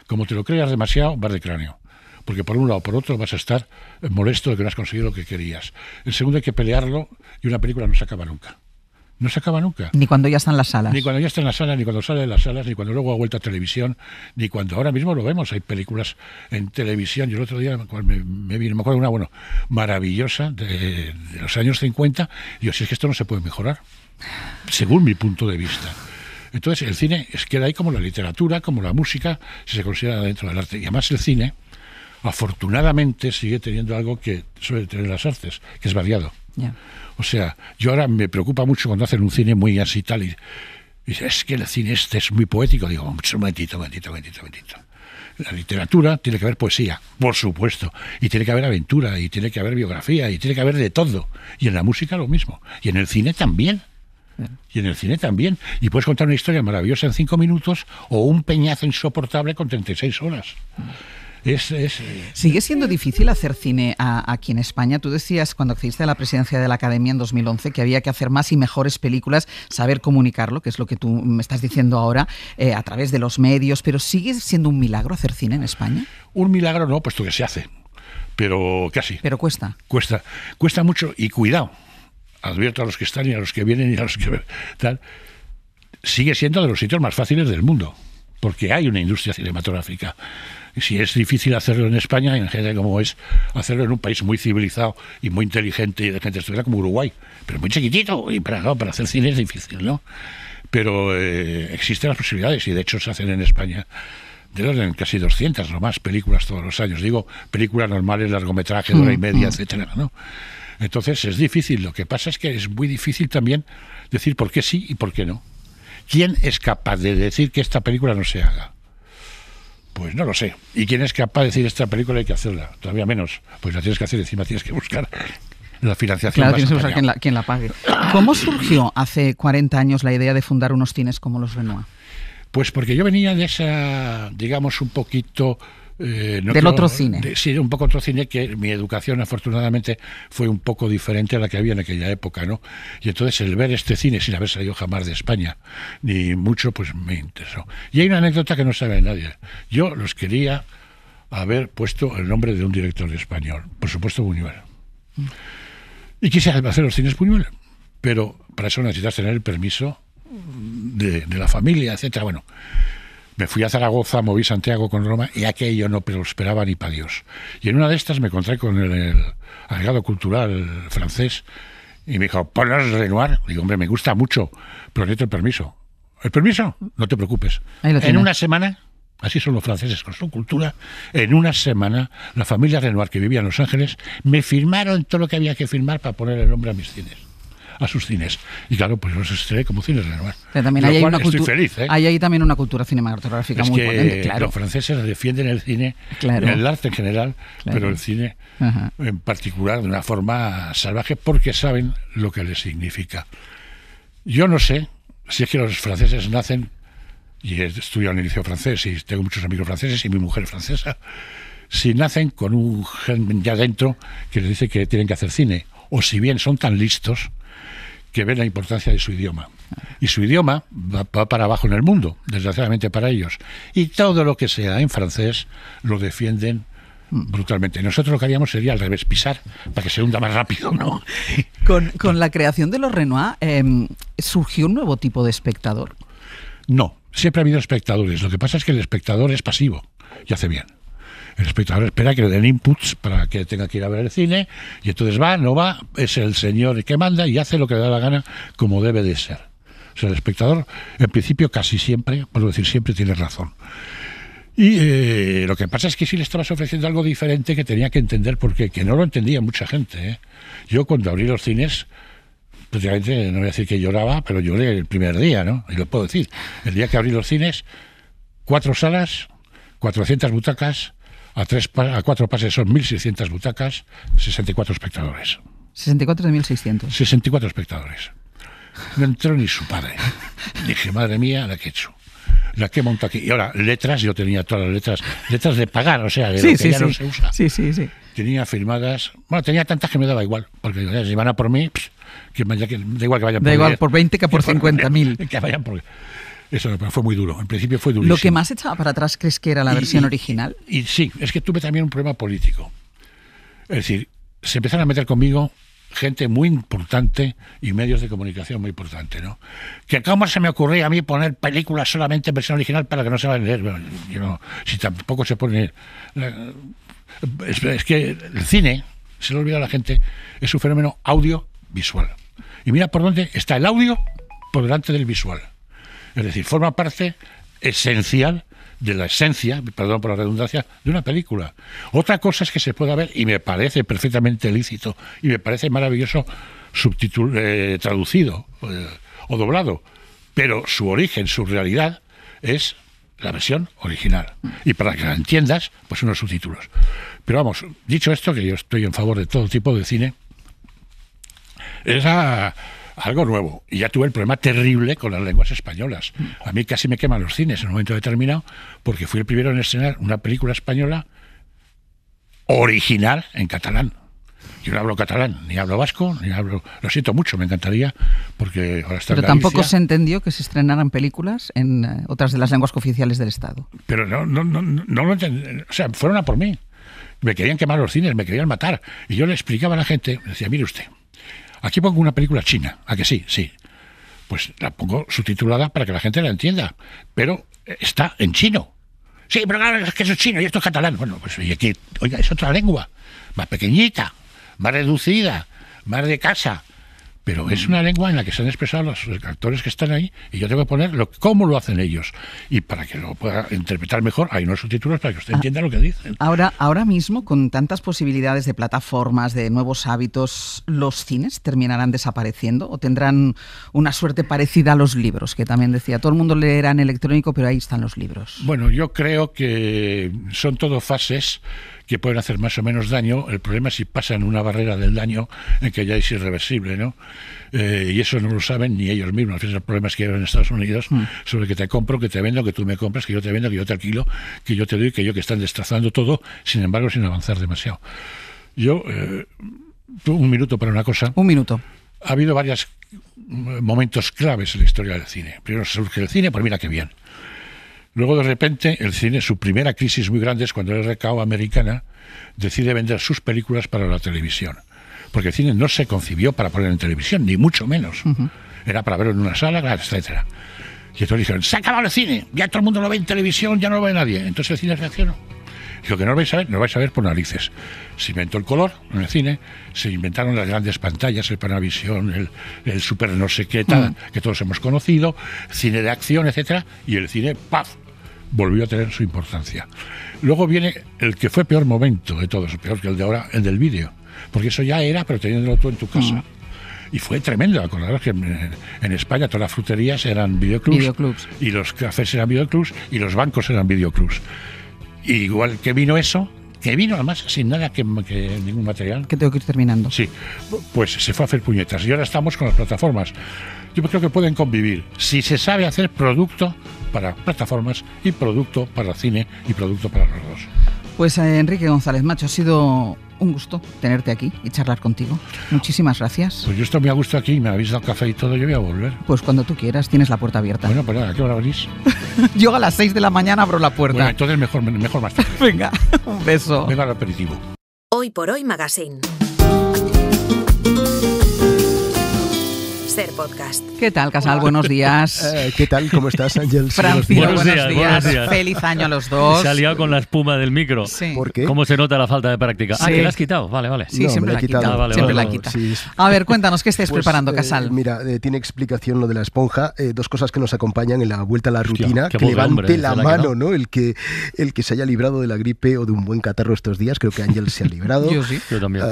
Como te lo creas demasiado, vas de cráneo. Porque por un lado o por otro vas a estar molesto de que no has conseguido lo que querías. El segundo hay que pelearlo y una película no se acaba nunca. No se acaba nunca. Ni cuando ya están las salas. Ni cuando ya está en las salas, ni cuando sale de las salas, ni cuando luego ha vuelto a televisión, ni cuando ahora mismo lo vemos. Hay películas en televisión. Yo el otro día me acuerdo de una maravillosa de los años 50. Y yo, si es que esto no se puede mejorar, según mi punto de vista. Entonces el cine queda ahí como la literatura, como la música, si se considera dentro del arte. Y además el cine, afortunadamente, sigue teniendo algo que suele tener las artes, que es variado. Yeah. O sea, yo ahora me preocupa mucho cuando hacen un cine muy así tal y Y dice, es que el cine este es muy poético. Digo, un momentito. La literatura tiene que haber poesía, por supuesto, y tiene que haber aventura, y tiene que haber biografía, y tiene que haber de todo. Y en la música lo mismo, y en el cine también. Y puedes contar una historia maravillosa en 5 minutos o un peñazo insoportable con 36 horas. ¿Sigue siendo difícil hacer cine aquí en España? Tú decías cuando accediste a la presidencia de la Academia en 2011 que había que hacer más y mejores películas, saber comunicarlo, que es lo que tú me estás diciendo ahora, a través de los medios, pero ¿sigue siendo un milagro hacer cine en España? Un milagro no, puesto que se hace, pero casi. Pero cuesta. Cuesta mucho y cuidado. Advierto a los que están y a los que vienen y a los que tal. Sigue siendo de los sitios más fáciles del mundo, porque hay una industria cinematográfica. Si es difícil hacerlo en España, en general como es hacerlo en un país muy civilizado y muy inteligente y de gente estudiada como Uruguay, pero muy chiquitito, y para hacer cine es difícil, ¿no? Pero existen las posibilidades, y de hecho se hacen en España de orden casi 200 o más películas todos los años. Digo, películas normales, largometraje, de hora y media, etcétera, ¿no? Entonces es difícil. Lo que pasa es que es muy difícil también decir por qué sí y por qué no. ¿Quién es capaz de decir que esta película no se haga? Pues no lo sé. ¿Y quién es capaz de decir esta película hay que hacerla? Todavía menos. Pues la tienes que hacer, encima tienes que buscar la financiación. Claro, tienes que buscar quien la pague. ¿Cómo surgió hace 40 años la idea de fundar unos cines como los Renoir? Pues porque yo venía de esa, digamos, un poquito... del otro cine. Sí, un poco otro cine, que mi educación afortunadamente fue un poco diferente a la que había en aquella época, ¿no? Y entonces el ver este cine sin haber salido jamás de España, ni mucho, pues me interesó. Y hay una anécdota que no sabe nadie. Yo los quería haber puesto el nombre de un director español, por supuesto Buñuel. Y quise hacer los cines Buñuel, pero para eso necesitas tener el permiso de la familia, etcétera. Bueno, me fui a Zaragoza, moví Santiago con Roma y aquello no prosperaba ni para Dios. Y en una de estas me encontré con el agregado cultural francés y me dijo, ¿pones Renoir? Digo, hombre, me gusta mucho, pero necesito el permiso. ¿El permiso? No te preocupes. En una semana, así son los franceses con su cultura, en una semana la familia Renoir que vivía en Los Ángeles me firmaron todo lo que había que firmar para poner el nombre a mis cines. A sus cines. Y claro, pues los estrené como cines Renoir. Pero también hay una estoy feliz, ¿eh? Hay ahí también una cultura cinematográfica muy potente, claro. Los franceses defienden el cine, claro, el arte en general, claro, pero el cine en particular de una forma salvaje, porque saben lo que les significa. Yo no sé si es que los franceses nacen, y he estudiado en el liceo francés y tengo muchos amigos franceses y mi mujer es francesa, si nacen con un gen ya dentro que les dice que tienen que hacer cine, o si bien son tan listos que ven la importancia de su idioma. Y su idioma va para abajo en el mundo, desgraciadamente para ellos. Y todo lo que sea en francés lo defienden brutalmente. Nosotros lo que haríamos sería al revés, pisar para que se hunda más rápido, ¿no? Con la creación de los Renoir, ¿surgió un nuevo tipo de espectador? No, siempre ha habido espectadores. Lo que pasa es que el espectador es pasivo y hace bien. El espectador espera que le den inputs para que tenga que ir a ver el cine, y entonces va, no va, es el señor que manda y hace lo que le da la gana como debe de ser. O sea, el espectador, en principio, casi siempre, por decir siempre, tiene razón. Y lo que pasa es que sí le estabas ofreciendo algo diferente que tenía que entender, porque que no lo entendía mucha gente, ¿eh? Yo cuando abrí los cines, prácticamente, no voy a decir que lloraba, pero lloré el primer día, ¿no? Y lo puedo decir. El día que abrí los cines, 4 salas, 400 butacas, a 4 pases son 1.600 butacas, 64 espectadores. 64 de 1.600. 64 espectadores. No entró ni su padre. Dije, madre mía, la que he hecho. La que monto aquí. Y ahora, letras, yo tenía todas las letras de pagar, o sea, de lo que ya no se usa. Sí. Tenía firmadas, bueno, tenía tantas que me daba igual, porque si van a por mí, que da igual que vayan por 10. Da igual por 20 que por 50.000. Que vayan por... Eso fue muy duro, en principio fue durísimo. ¿Lo que más echaba para atrás crees que era la versión original? Y sí, es que tuve también un problema político. Es decir, se empezaron a meter conmigo gente muy importante y medios de comunicación muy importantes, ¿no? Que cómo se me ocurría a mí poner películas solamente en versión original para que no se vayan a leer. Bueno, yo no, si tampoco se pone... Es que el cine, se lo olvida a la gente, es un fenómeno audiovisual. Y mira por dónde está el audio por delante del visual. Es decir, forma parte esencial de la esencia, perdón por la redundancia, de una película. Otra cosa es que se pueda ver, y me parece perfectamente lícito, y me parece maravilloso traducido o doblado, pero su origen, su realidad es la versión original. Y para que la entiendas, pues unos subtítulos. Pero vamos, dicho esto, que yo estoy en favor de todo tipo de cine, es algo nuevo. Y ya tuve el problema terrible con las lenguas españolas. A mí casi me queman los cines en un momento determinado, porque fui el primero en estrenar una película española original en catalán. Yo no hablo catalán, ni hablo vasco, ni hablo... Lo siento mucho, me encantaría, porque ahora está en Pero Galicia. tampoco se entendió que se estrenaran películas en otras de las lenguas oficiales del Estado. Pero no lo entendí. O sea, fueron a por mí. Me querían quemar los cines, me querían matar. Y yo le explicaba a la gente, decía, mire usted, aquí pongo una película china. ¿A que sí? Sí. Pues la pongo subtitulada para que la gente la entienda. Pero está en chino. Sí, pero claro, es que eso es chino y esto es catalán. Bueno, pues y aquí, oiga, es otra lengua. Más pequeñita, más reducida, más de casa. Pero es una lengua en la que se han expresado los actores que están ahí y yo tengo que poner cómo lo hacen ellos. Y para que lo pueda interpretar mejor, hay unos subtítulos para que usted entienda lo que dicen. Ahora mismo, con tantas posibilidades de plataformas, de nuevos hábitos, ¿los cines terminarán desapareciendo o tendrán una suerte parecida a los libros? Que también decía, todo el mundo leerá en electrónico, pero ahí están los libros. Bueno, yo creo que son todo fases que pueden hacer más o menos daño. El problema es si pasan una barrera del daño en que ya es irreversible, ¿no? Y eso no lo saben ni ellos mismos. Esos problemas que hay en Estados Unidos sobre que te compro, que te vendo, que tú me compras, que yo te vendo, que yo te alquilo, que yo te doy, que están destrozando todo, sin embargo, sin avanzar demasiado. Yo, un minuto para una cosa. Un minuto. Ha habido varios momentos claves en la historia del cine. Primero surge el cine, pues mira qué bien. Luego, de repente, el cine, su primera crisis muy grande es cuando la RKO americana decide vender sus películas para la televisión. Porque el cine no se concibió para poner en televisión, ni mucho menos. Era para verlo en una sala, etcétera. Y entonces dijeron, se ha acabado el cine, ya todo el mundo lo ve en televisión, ya no lo ve nadie. Entonces el cine reaccionó. Dijo que no lo vais a ver, no lo vais a ver por narices. Se inventó el color en el cine, se inventaron las grandes pantallas, el Panavision, el super no sé qué tal, que todos hemos conocido, cine de acción, etcétera, y el cine, ¡paf!, volvió a tener su importancia. Luego viene el que fue peor momento de todos, peor que el de ahora, el del vídeo. Porque eso ya era, pero teniéndolo tú en tu casa. Y fue tremendo. Acordaros que en España todas las fruterías eran videoclubs. Y los cafés eran videoclubs y los bancos eran videoclubs. Y igual que vino eso, que vino además sin nada que ningún material. Que tengo que ir terminando. Sí, pues se fue a hacer puñetas. Y ahora estamos con las plataformas. Yo creo que pueden convivir si se sabe hacer producto para plataformas y producto para cine y producto para los dos. Pues Enrique González Macho, ha sido un gusto tenerte aquí y charlar contigo. Muchísimas gracias. Pues yo estoy muy a gusto aquí, me habéis dado café y todo, yo voy a volver. Pues cuando tú quieras, tienes la puerta abierta. Bueno, pues nada, ¿a qué hora venís? Yo a las 6 de la mañana abro la puerta. Bueno, entonces mejor más tarde. Venga, un beso. Venga al aperitivo. Hoy por Hoy Magazine. Ser podcast. ¿Qué tal, Casal? Buenos días. ¿Qué tal? ¿Cómo estás, Ángel? Francino, buenos días. Feliz año a los dos. Se ha liado con la espuma del micro. Sí. ¿Por qué? ¿Cómo se nota la falta de práctica? Sí. Ah, que la has quitado. Vale. Sí, No, siempre me la he quitado. quita. Siempre la quita. Sí. A ver, cuéntanos, ¿qué estáis Pues, preparando, Casal? Mira, tiene explicación lo de la esponja. Dos cosas que nos acompañan en la vuelta a la rutina. Hostia, que levante hombre, la mano, ¿no? El que se haya librado de la gripe o de un buen catarro estos días. Creo que Ángel se ha librado. Yo sí. Yo también.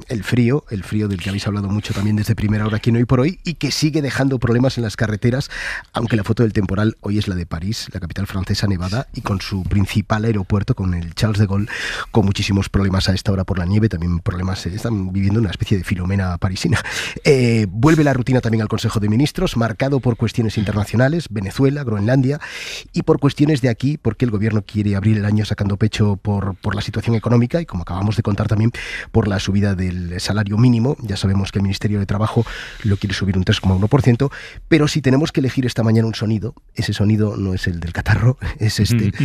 El frío del que habéis hablado mucho también desde primera hora aquí en Hoy por Hoy y que sigue dejando problemas en las carreteras, aunque la foto del temporal hoy es la de París, la capital francesa nevada y con su principal aeropuerto, con el Charles de Gaulle, con muchísimos problemas a esta hora por la nieve, también problemas, están viviendo una especie de Filomena parisina. Vuelve la rutina también al Consejo de Ministros, marcado por cuestiones internacionales, Venezuela, Groenlandia, y por cuestiones de aquí, porque el gobierno quiere abrir el año sacando pecho por la situación económica y, como acabamos de contar también, por la subida del salario mínimo. Ya sabemos que el Ministerio de Trabajo lo quiere subir un 3,1%, pero si tenemos que elegir esta mañana un sonido, ese sonido no es el del catarro, es este, que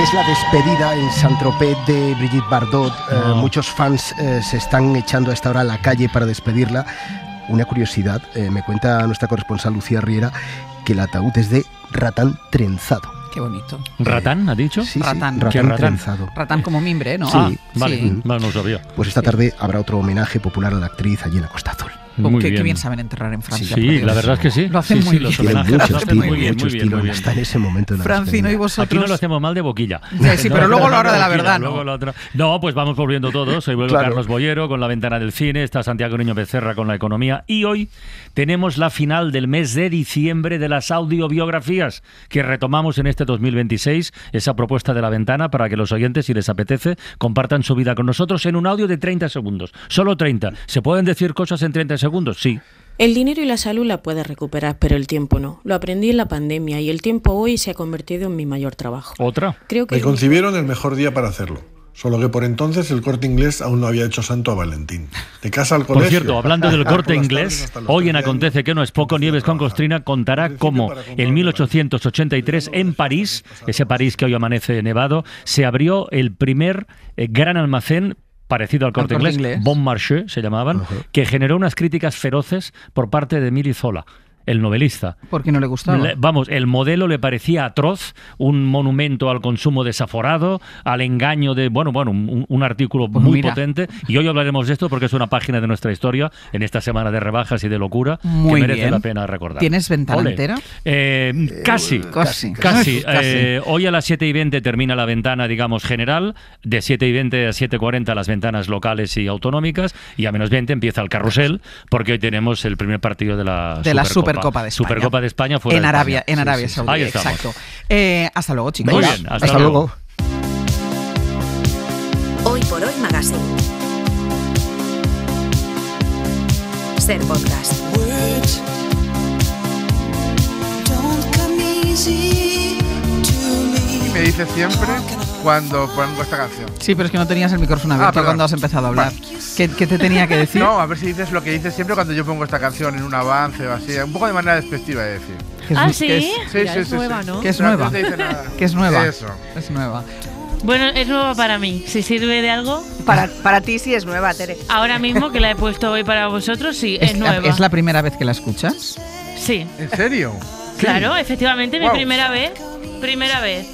es la despedida en Saint-Tropez de Brigitte Bardot. Muchos fans se están echando a esta hora a la calle para despedirla. Una curiosidad, me cuenta nuestra corresponsal Lucía Riera, que el ataúd es de ratán trenzado. Qué bonito. ¿Ratán, ha dicho? Sí, ratán. Ratán trenzado. Ratán como mimbre, ¿no? Sí. Vale, Sí. no sabía. Pues esta tarde habrá otro homenaje popular a la actriz allí en la Costa Azul. Qué bien saben enterrar en Francia. Sí, la verdad es que sí. Lo hacen muy bien. Mucho estilo, hasta en ese momento de la Francino, ¿y vosotros? Aquí no lo hacemos mal de boquilla. Sí, pero luego la hora de la verdad, ¿no? No, pues vamos volviendo todos. Soy vuelvo Carlos Boyero con La Ventana del Cine, está Santiago Niño Becerra con La Economía, y hoy tenemos la final del mes de diciembre de las audiobiografías que retomamos en este 2026, esa propuesta de La Ventana para que los oyentes, si les apetece, compartan su vida con nosotros en un audio de 30 segundos. Solo 30. ¿Se pueden decir cosas en 30 segundos? Sí. El dinero y la salud la puedes recuperar, pero el tiempo no. Lo aprendí en la pandemia y el tiempo hoy se ha convertido en mi mayor trabajo. ¿Otra? Creo que me concibieron el mejor día para hacerlo. Solo que por entonces el Corte Inglés aún no había hecho santo a Valentín. De casa al colegio. Por cierto, hablando del Corte Inglés, hoy en Acontece que no es poco, Nieves con Costrina contará cómo en 1883 en París, ese París que hoy amanece nevado, se abrió el primer gran almacén parecido al Corte Inglés, Bon Marché se llamaban, que generó unas críticas feroces por parte de Émile Zola, el novelista. ¿Por qué no le gustaba? Vamos, el modelo le parecía atroz, un monumento al consumo desaforado, al engaño de, un artículo muy potente. Y hoy hablaremos de esto porque es una página de nuestra historia en esta semana de rebajas y de locura que merece la pena recordar. ¿Tienes ventana entera? Casi. Hoy a las 7:20 termina la ventana, digamos, general. De 7:20 a 7:40 las ventanas locales y autonómicas. Y a menos 20 empieza el carrusel, porque hoy tenemos el primer partido de la Supercopa de España. Supercopa de España fuera en de Arabia, España. en Arabia Saudí, exacto. Hasta luego, chicos. Muy bien, hasta luego. Hoy por Hoy Magazine. Ser Podcast. Me dice siempre cuando pongo esta canción. Sí, pero es que no tenías el micrófono abierto cuando has empezado a hablar. ¿Qué te tenía que decir? No, a ver si dices lo que dices siempre cuando yo pongo esta canción en un avance o así. Un poco de manera despectiva de decir. ¿Sí? Sí. Es nueva, ¿no? ¿Qué es nueva? ¿Qué es nueva? Eso. Es nueva. Bueno, es nueva para mí. Si sirve de algo. Para ti sí es nueva, Tere. Ahora mismo que la he puesto hoy para vosotros, sí, es nueva. ¿Es la primera vez que la escuchas? Sí. ¿En serio? Claro, efectivamente, mi primera vez.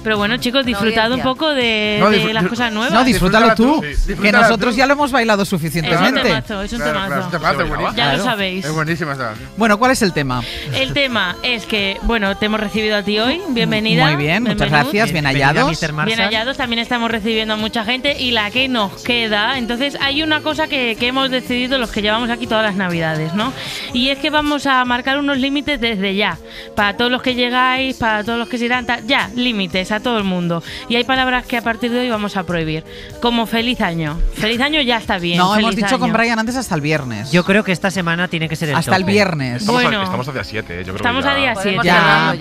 Pero bueno, chicos, disfrutad un poco de las cosas nuevas. No, disfrútalo tú. Que nosotros ya lo hemos bailado suficientemente. Es un temazo. Ya lo sabéis. Es buenísima esta. Bueno, ¿cuál es el tema? El tema es que, te hemos recibido a ti hoy. Bienvenida. Muy bien, muchas gracias. Bien hallados. Bien hallados. También estamos recibiendo a mucha gente y la que nos queda. Entonces, hay una cosa que hemos decidido los que llevamos aquí todas las Navidades, ¿no? Y es que vamos a marcar unos límites desde ya. Para todos los que llegáis, para todos los que se irán, ya, límites a todo el mundo. Y hay palabras que a partir de hoy vamos a prohibir. Como feliz año. Feliz año ya está bien. No, hemos dicho con Brian antes hasta el viernes. Yo creo que esta semana tiene que ser el hasta el viernes. Estamos a día 7, yo creo. Estamos a día 7. Ya,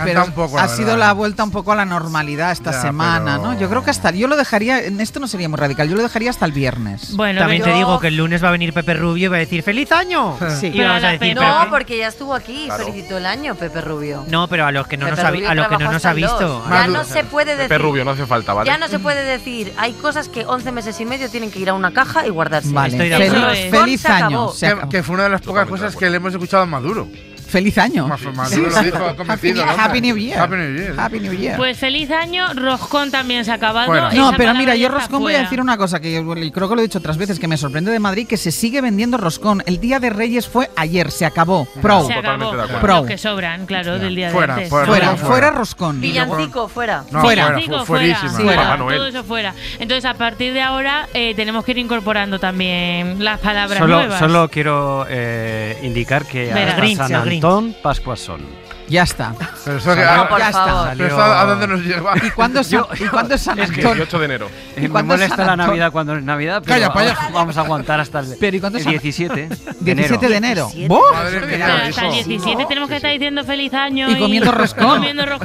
pero poco, ha sido la vuelta un poco a la normalidad esta semana, ¿no? Yo creo que yo lo dejaría, en esto no sería muy radical, yo lo dejaría hasta el viernes. Bueno, también te digo que el lunes va a venir Pepe Rubio y va a decir ¡Feliz año! Sí. Y vamos a decir, no, porque ya estuvo aquí, felicitó el año Pepe Rubio. No, pero a los que no nos ha visto. Ya no se puede decir. Pepe Rubio, no hace falta, ¿vale? Ya no se puede decir. Hay cosas que 11 meses y medio tienen que ir a una caja y guardarse. Vale, estoy de acuerdo. Feliz año. Que fue una de las pocas cosas que le hemos escuchado a Maduro. Feliz año. Maduro lo dijo convencido. Happy New Year. Happy New Year. Pues feliz año. Roscón también se ha acabado. No, pero mira, yo roscón voy a decir una cosa que creo que lo he dicho otras veces, que me sorprende de Madrid, que se sigue vendiendo roscón. El Día de Reyes fue ayer, se acabó. Pro. Se acabó. Pro. Los que sobran, claro, del día fuera, de antes. Fuera roscón. Villancico, fuera. No, fuera. Fuera. Todo eso fuera. Entonces, a partir de ahora tenemos que ir incorporando también las palabras nuevas. Solo quiero indicar que hasta San Antón, Pascua son. Ya está. Pero eso ya está. Pero ¿a dónde nos lleva? ¿Y cuándo es San Antón? 18 de enero. Me molesta la Navidad cuando es Navidad, pero vamos a aguantar hasta el 17 de enero. Hasta el 17 tenemos que estar diciendo feliz año y comiendo roscón.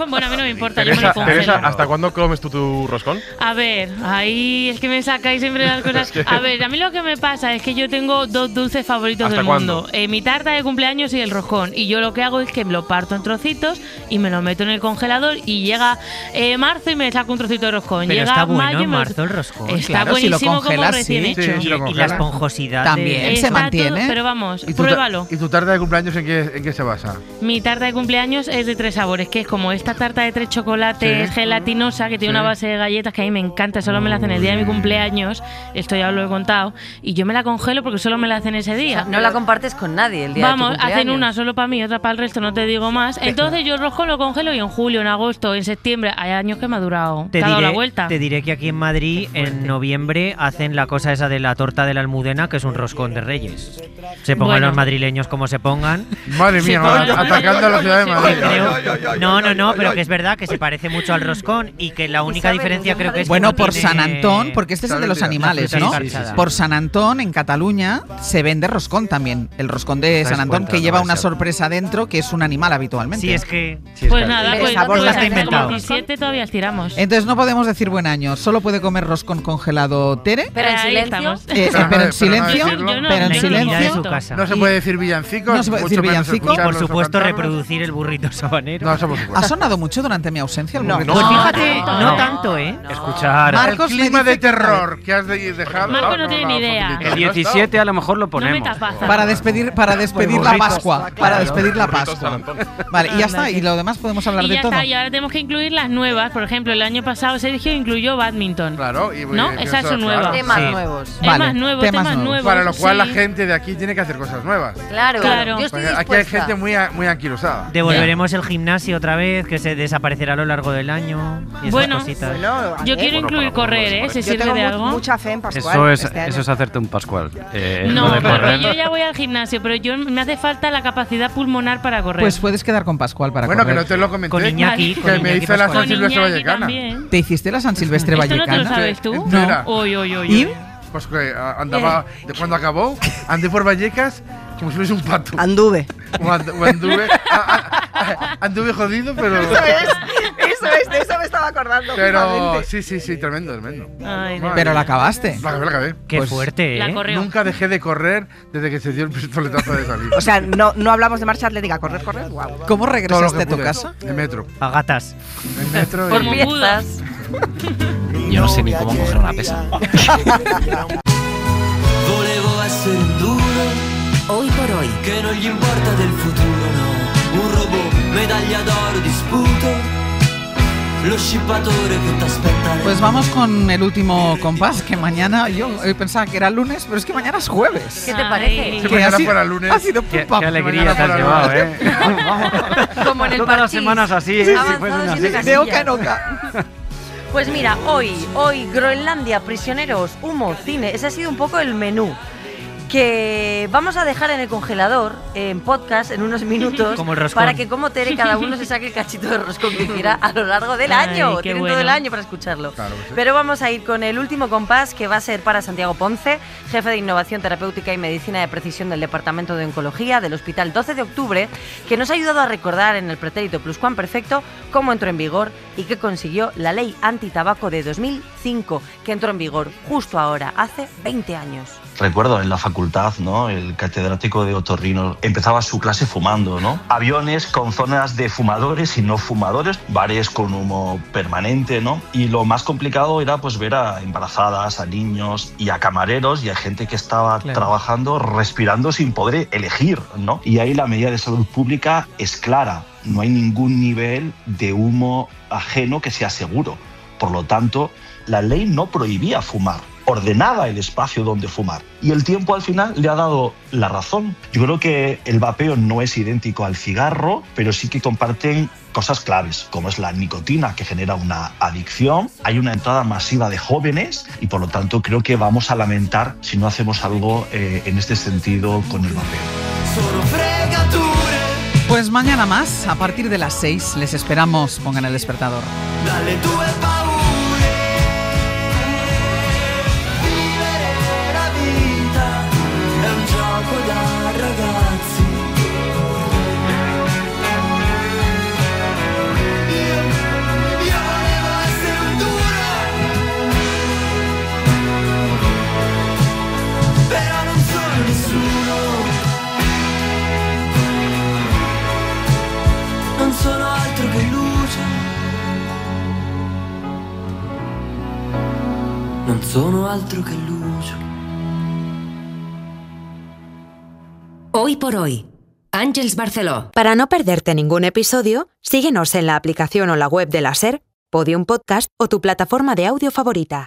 Bueno, a mí no me importa. Teresa, ¿hasta cuándo comes tú tu roscón? A ver, ahí es que me sacáis siempre las cosas. A ver, a mí lo que me pasa es que yo tengo dos dulces favoritos del mundo. Mi tarta de cumpleaños y el roscón. Y yo lo que hago es que me lo parto en trozos trocitos y me lo meto en el congelador y llega marzo y me saco un trocito de roscón. Pero llega está bueno mayo en marzo el roscón. Está claro, buenísimo, si lo congelas, como recién hecho. Sí, y la esponjosidad también se mantiene. Pero vamos, pruébalo. ¿Y tu tarta de cumpleaños en qué se basa? Mi tarta de cumpleaños es de 3 sabores, que es como esta tarta de 3 chocolates gelatinosa que tiene una base de galletas que a mí me encanta, solo me la hacen el día de mi cumpleaños, esto ya os lo he contado, y yo me la congelo porque solo me la hacen ese día. O sea, no la compartes con nadie el día de tu cumpleaños. Hacen una solo para mí, otra para el resto, no te digo más. Entonces yo el roscón lo congelo y en julio, en agosto, en septiembre, hay años que me ha durado, te ha dado la vuelta. Te diré que aquí en Madrid, en noviembre, hacen la cosa esa de la torta de la Almudena, que es un roscón de Reyes. Se pongan los madrileños como se pongan. Madre mía, atacando a la ciudad de Madrid. No, pero que es verdad que se parece mucho al roscón y que la única diferencia creo que es bueno, que por tiene... San Antón, porque este es el de los animales, ¿no? Por San Antón, en Cataluña, se vende roscón también. El roscón de San Antón, que lleva una sorpresa dentro, que es un animal habitualmente. Sí, es que... Pues nada, pues está inventado. 17 todavía estiramos. Entonces no podemos decir buen año. Solo puede comer roscón congelado Tere. Pero en silencio. Pero en silencio. Pero en silencio. No se puede decir villancicos. No se puede decir villancicos. Y por supuesto reproducir el burrito sabanero. No, por supuesto. ¿Ha sonado mucho durante mi ausencia el burrito? Pues fíjate, no tanto, ¿eh? Escuchar. Marcos, el clima de terror que has dejado. Marco no tiene ni idea. El 17 a lo mejor lo ponemos. Para despedir la Pascua. Para despedir la Pascua. Vale, y ya está. Y lo demás podemos hablar de todo. Y ahora tenemos que incluir las nuevas. Por ejemplo, el año pasado Sergio incluyó badminton. Claro. ¿No? Esa es su nueva. Temas nuevos. Temas nuevos. Para lo cual la gente de aquí tiene que hacer cosas nuevas. Claro. Yo estoy dispuesta. Aquí hay gente muy anquilosada. Devolveremos el gimnasio otra vez, que se desaparecerá a lo largo del año. Y bueno, cositas. yo quiero incluir correr, si sirve de algo. Mucha fe en Pascual. Eso es hacerte un Pascual. No, porque yo ya voy al gimnasio, pero me hace falta la capacidad pulmonar para correr. Pues puedes quedar con Pascual para correr. Bueno, que no te lo comenté. Con Iñaki. Que me hice la San Silvestre Vallecana. ¿Te hiciste la San Silvestre Vallecana? ¿Esto no te lo sabes tú? No. ¿Y? Pues que andaba, cuando acabó, andé por Vallecas como si fuese un pato. Anduve. Anduve jodido, pero... Eso es, de eso me estaba acordando. Pero sí, tremendo. Ay, pero la acabaste. La acabé. Qué fuerte, La corrió. Nunca dejé de correr desde que se dio el pistoletazo de salir. O sea, no hablamos de marcha atlética, correr, wow. ¿Cómo regresaste a tu casa? En metro. A gatas. En metro. Por piezas. Yo no sé ni cómo coger una pesa. Hoy por hoy. Que non gli importa del futuro, no. Un robot, medaglia d'oro, disputo. Lo scippatore che t'aspetta. Pues vamos con el último compás, que mañana yo pensaba que era lunes, pero es que mañana es jueves. ¿Qué te parece? Si mañana fuera lunes. Ha sido Qué alegría te has llevado, ¿eh? Como en el Todas las semanas así, ¿eh? De oca en oca. Pues mira, hoy Groenlandia, prisioneros, humo, cine. Ese ha sido un poco el menú. Que vamos a dejar en el congelador, en podcast, en unos minutos, para que como Tere cada uno se saque el cachito de roscón que quiera a lo largo del año. Tienen todo el año para escucharlo. Claro, sí. Pero vamos a ir con el último compás, que va a ser para Santiago Ponce, jefe de Innovación Terapéutica y Medicina de Precisión del Departamento de Oncología del Hospital 12 de Octubre, que nos ha ayudado a recordar en el pretérito pluscuamperfecto cómo entró en vigor y que consiguió la Ley Antitabaco de 2005, que entró en vigor justo ahora, hace 20 años. Recuerdo en la facultad, ¿no? El catedrático de otorrino empezaba su clase fumando, ¿no? Aviones con zonas de fumadores y no fumadores, bares con humo permanente, ¿no? Y lo más complicado era pues ver a embarazadas, a niños y a camareros y a gente que estaba trabajando, respirando sin poder elegir, ¿no? Y ahí la medida de salud pública es clara. No hay ningún nivel de humo ajeno que sea seguro. Por lo tanto, la ley no prohibía fumar, ordenaba el espacio donde fumar. Y el tiempo al final le ha dado la razón. Yo creo que el vapeo no es idéntico al cigarro, pero sí que comparten cosas claves, como es la nicotina, que genera una adicción. Hay una entrada masiva de jóvenes y por lo tanto creo que vamos a lamentar si no hacemos algo en este sentido con el vapeo. Pues mañana más, a partir de las 6, les esperamos. Pongan el despertador. Dalle tue paure, vivere la vita è un gioco da ragazzi. Io volevo essere un duro, però non sono nessuno. Non sono altro che luce. Hoy por hoy, Àngels Barceló. Para no perderte ningún episodio, síguenos en la aplicación o la web de la SER, Podium Podcast o tu plataforma de audio favorita.